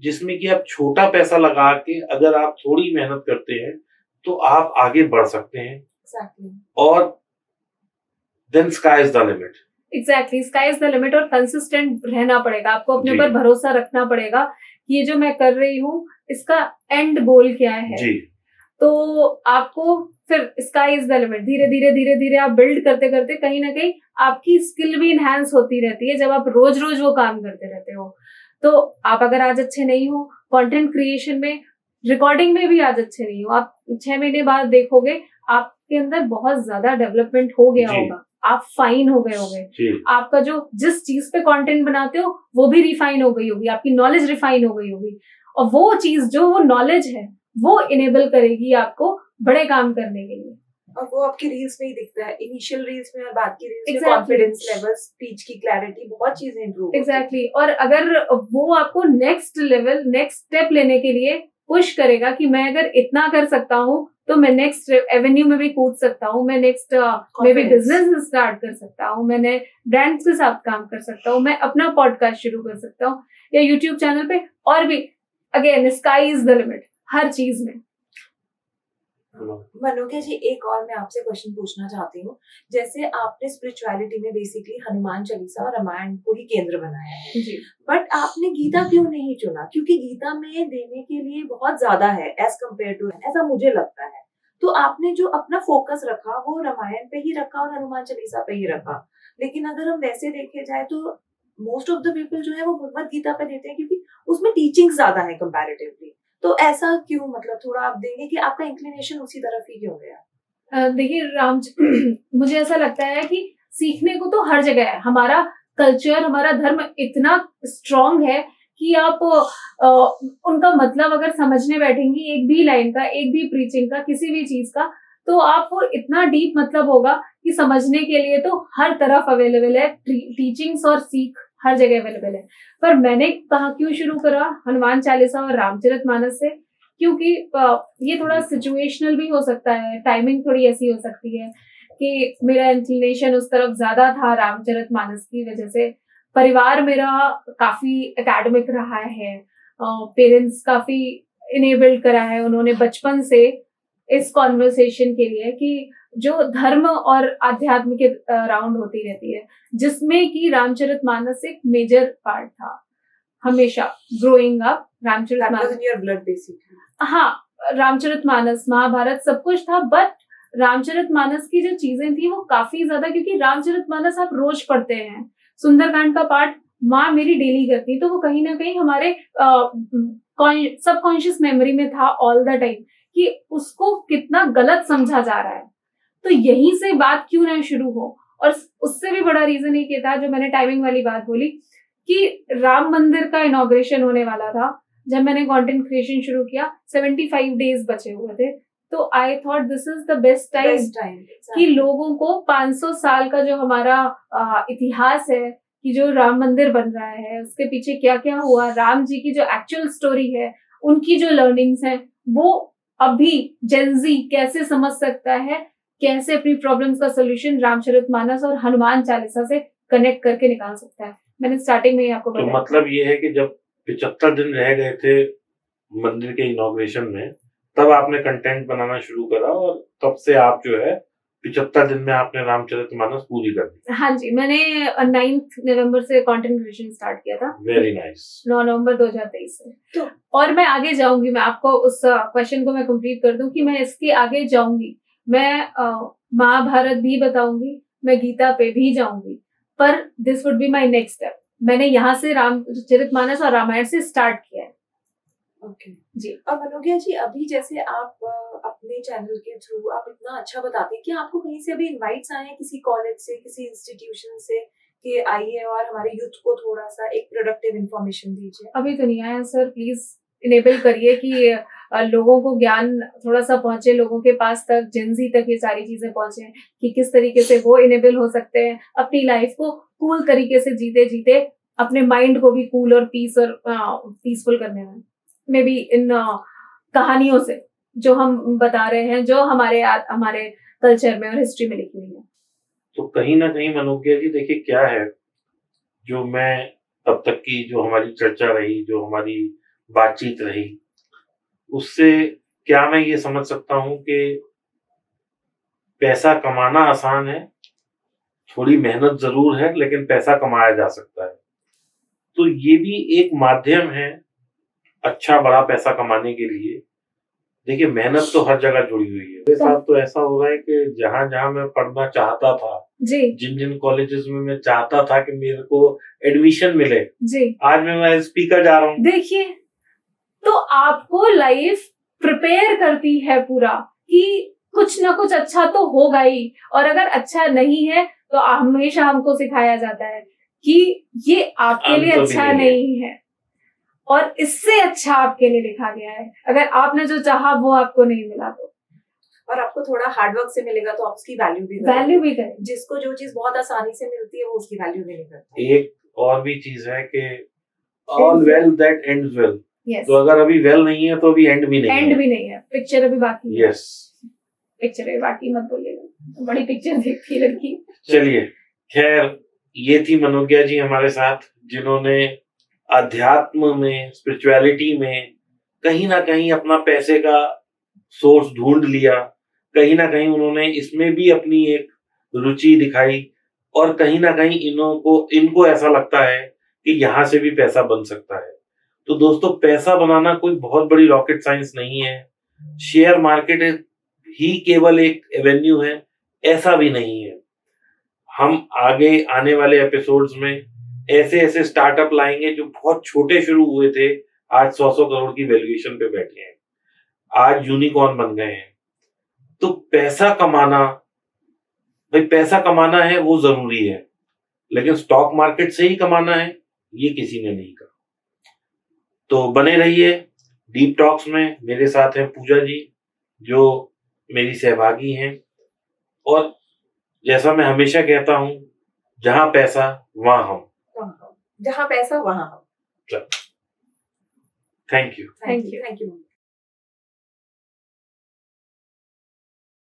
जिसमें कि आप छोटा पैसा लगा के अगर आप थोड़ी मेहनत करते हैं, तो आप आगे बढ़ सकते हैं, Exactly. और then sky is the limit. Exactly, sky is the limit. और कंसिस्टेंट रहना पड़ेगा आपको, अपने जी। ऊपर भरोसा रखना पड़ेगा कि ये जो मैं कर रही हूँ इसका एंड गोल क्या है। जी, तो आपको फिर स्काई इज द लिमिट, धीरे धीरे धीरे धीरे आप बिल्ड करते करते कहीं ना कहीं आपकी स्किल भी इनहेंस होती रहती है जब आप रोज रोज वो काम करते रहते हो। तो आप अगर आज अच्छे नहीं हो कंटेंट क्रिएशन में, रिकॉर्डिंग में भी आज अच्छे नहीं हो, आप 6 महीने बाद देखोगे आपके अंदर बहुत ज्यादा डेवलपमेंट हो गया जी। होगा, आप फाइन हो गए होंगे। जी, आपका जो जिस चीज पे कंटेंट बनाते हो वो भी रिफाइन हो गई होगी, आपकी नॉलेज रिफाइन हो गई होगी, और वो चीज जो वो नॉलेज है वो इनेबल करेगी आपको बड़े काम करने के लिए। और वो आपकी रील्स में ही दिखता है, इनिशियल रील्स में और बाद की रील्स में Exactly. कॉन्फिडेंस लेवल, स्पीच की क्लैरिटी, बहुत चीजें इंप्रूव एग्जैक्टली। और अगर वो आपको नेक्स्ट लेवल, नेक्स्ट स्टेप लेने के लिए पुश करेगा कि मैं अगर इतना कर सकता हूँ तो मैं नेक्स्ट एवेन्यू में भी कूद सकता हूँ, मैं next may be business start कर सकता हूँ, मैं नए ब्रांड्स के साथ काम कर सकता हूँ, मैं अपना पॉडकास्ट शुरू कर सकता हूँ या यूट्यूब चैनल पे, और भी again sky is the limit हर चीज में। मनोज्ञा जी, एक और मैं आपसे क्वेश्चन पूछना चाहती हूँ। जैसे आपने स्पिरिचुअलिटी में बेसिकली हनुमान चालीसा और रामायण को ही केंद्र बनाया है, जी। बट आपने गीता क्यों नहीं चुना? क्योंकि गीता में देने के लिए बहुत ज्यादा है एज कम्पेयर टू, ऐसा मुझे लगता है। तो आपने जो अपना फोकस रखा वो रामायण पे ही रखा और हनुमान चालीसा पे ही रखा। लेकिन अगर हम वैसे देखे जाए तो मोस्ट ऑफ द पीपल जो है वो भगवत गीता पे देते हैं, क्योंकि उसमें टीचिंग ज्यादा है कंपैरेटिवली। तो ऐसा क्यों? मतलब थोड़ा आप देंगे कि आपका इंक्लिनेशन उसी तरफ ही क्यों गया? देखिए मुझे ऐसा लगता है कि सीखने को तो हर जगह है। हमारा कल्चर, हमारा धर्म इतना स्ट्रांग है कि आप उनका मतलब अगर समझने बैठेंगी, एक भी लाइन का, एक भी प्रीचिंग का, किसी भी चीज का, तो आपको इतना डीप मतलब होगा कि समझने के लिए तो हर तरफ अवेलेबल है। टीचिंग्स और सीख हर जगह अवेलेबल है। पर मैंने कहा क्यों शुरू करा हनुमान चालीसा और रामचरितमानस से, क्योंकि ये थोड़ा सिचुएशनल भी हो सकता है, टाइमिंग थोड़ी ऐसी हो सकती है कि मेरा इंक्लिनेशन उस तरफ ज्यादा था रामचरितमानस की वजह से। परिवार मेरा काफी एकेडमिक रहा है, पेरेंट्स काफी इनेबल्ड करा है उन्होंने बचपन से इस कॉन्वर्सेशन के लिए कि जो धर्म और आध्यात्म के राउंड होती रहती है, जिसमें कि रामचरितमानस एक मेजर पार्ट था हमेशा ग्रोइंग अप। रामचरितमानस, हाँ, रामचरितमानस, महाभारत सब कुछ था, बट रामचरितमानस की जो चीजें थी वो काफी ज्यादा, क्योंकि रामचरितमानस आप रोज पढ़ते हैं, सुंदरकांड का पाठ माँ मेरी डेली करती, तो वो कहीं ना कहीं हमारे सबकॉन्शियस मेमोरी में था ऑल द टाइम कि उसको कितना गलत समझा जा रहा है। तो यहीं से बात क्यों ना शुरू हो, और उससे भी बड़ा रीजन ये था, जो मैंने टाइमिंग वाली बात बोली, कि राम मंदिर का इनॉग्रेशन होने वाला था जब मैंने कंटेंट क्रिएशन शुरू किया। 75 डेज बचे हुए थे, तो I thought this is the best time कि लोगों को 500 साल का जो हमारा इतिहास है, कि जो राम मंदिर बन रहा है उसके पीछे क्या क्या हुआ, राम जी की जो एक्चुअल स्टोरी है, उनकी जो लर्निंग्स हैं, वो अभी जेनजी कैसे समझ सकता है, कैसे अपनी प्रॉब्लम्स का सोल्यूशन रामचरितमानस और हनुमान चालीसा से कनेक्ट करके निकाल सकता है। मैंने स्टार्टिंग में ही आपको तो बताया। मतलब ये है कि जब 75 दिन रह गए थे मंदिर के इनॉग्रेशन में, तब आपने कंटेंट बनाना शुरू करा और तब से आप जो है 75 दिन में आपने रामचरितमानस पूरी कर दी। हाँ जी, मैंने 9 नवंबर से कंटेंट क्रिएशन स्टार्ट किया था। Very nice. 9 नवंबर 2023 से। तो और मैं आगे जाऊंगी, मैं आपको उस क्वेश्चन को मैं कंप्लीट कर दूं कि मैं इसके आगे जाऊंगी। मैं महाभारत भी बताऊंगी, मैं गीता पे भी जाऊंगी, पर this would be my next step. मैंने यहाँ से रामचरितमानस और रामायण से स्टार्ट किया है। ओके जी। और मनोज्ञा जी, अभी जैसे आप अपने चैनल के थ्रू आप इतना अच्छा बताते हैं कि आपको कहीं से अभी इनवाइट्स आए हैं किसी कॉलेज से, किसी इंस्टीट्यूशन से कि आइए और हमारे यूथ को थोड़ा सा एक प्रोडक्टिव इंफॉर्मेशन दीजिए? अभी तो नहीं आया सर, प्लीज इनेबल करिए कि लोगों को ज्ञान थोड़ा सा पहुंचे, लोगों के पास तक, जेंजी तक ये सारी चीजें पहुंचे कि किस तरीके से वो इनेबल हो सकते हैं अपनी लाइफ को कूल तरीके से जीते जीते, अपने माइंड को भी कूल और पीसफुल करने में। मे बी इन कहानियों से जो हम बता रहे हैं, जो हमारे कल्चर में और हिस्ट्री में लिखी हुई है। तो कहीं ना कहीं मनोज्ञा जी देखिए क्या है, जो मैं अब तक की जो हमारी चर्चा रही, जो हमारी बातचीत रही, उससे क्या मैं ये समझ सकता हूँ कि पैसा कमाना आसान है, थोड़ी मेहनत जरूर है, लेकिन पैसा कमाया जा सकता है। तो ये भी एक माध्यम है अच्छा बड़ा पैसा कमाने के लिए। देखिए मेहनत तो हर जगह जुड़ी हुई है। मेरे साथ तो ऐसा हो रहा है कि जहां जहां मैं पढ़ना चाहता था, जी जिन जिन कॉलेजेस में मैं चाहता था कि मेरे को एडमिशन मिले, जी, आज मैं स्पीकर जा रहा हूँ। देखिए, तो आपको लाइफ प्रिपेयर करती है पूरा कि कुछ ना कुछ अच्छा तो होगा ही, और अगर अच्छा नहीं है तो हमेशा हमको सिखाया जाता है कि ये आपके लिए अंत भी अच्छा नहीं है। नहीं है, और इससे अच्छा आपके लिए लिखा गया है। अगर आपने जो चाहा वो आपको नहीं मिला तो और आपको थोड़ा हार्डवर्क से मिलेगा तो आप उसकी वैल्यू भी करें। जिसको जो चीज बहुत आसानी से मिलती है वो उसकी वैल्यू भी नहीं करता। एक और भी चीज है कि all well that ends well. Yes. तो अगर अभी वेल नहीं है तो अभी एंड भी नहीं है। पिक्चर अभी बाकी है। यस, पिक्चर अभी बाकी मत बोलिएगा, बड़ी पिक्चर देखती है लड़की। चलिए खैर, ये थी मनोज्ञा जी हमारे साथ, जिन्होंने अध्यात्म में, स्पिरिचुअलिटी में कहीं ना कहीं अपना पैसे का सोर्स ढूंढ लिया, कहीं ना कहीं उन्होंने इसमें भी अपनी एक रुचि दिखाई, और कहीं ना कहीं इनको ऐसा लगता है कि यहाँ से भी पैसा बन सकता है। तो दोस्तों, पैसा बनाना कोई बहुत बड़ी रॉकेट साइंस नहीं है। शेयर मार्केट ही केवल एक एवेन्यू है, ऐसा भी नहीं है। हम आगे आने वाले एपिसोड्स में ऐसे ऐसे स्टार्टअप लाएंगे जो बहुत छोटे शुरू हुए थे, आज 100 करोड़ की वैल्यूएशन पे बैठे हैं, आज यूनिकॉर्न बन गए हैं। तो पैसा कमाना, भाई पैसा कमाना है वो जरूरी है, लेकिन स्टॉक मार्केट से ही कमाना है ये किसी ने नहीं कहा। तो बने रहिए डीप टॉक्स में। मेरे साथ हैं पूजा जी, जो मेरी सहभागी हैं, और जैसा मैं हमेशा कहता हूं, जहां पैसा वहां हम। जहां पैसा वहां हम। Thank you. Thank you. Thank you.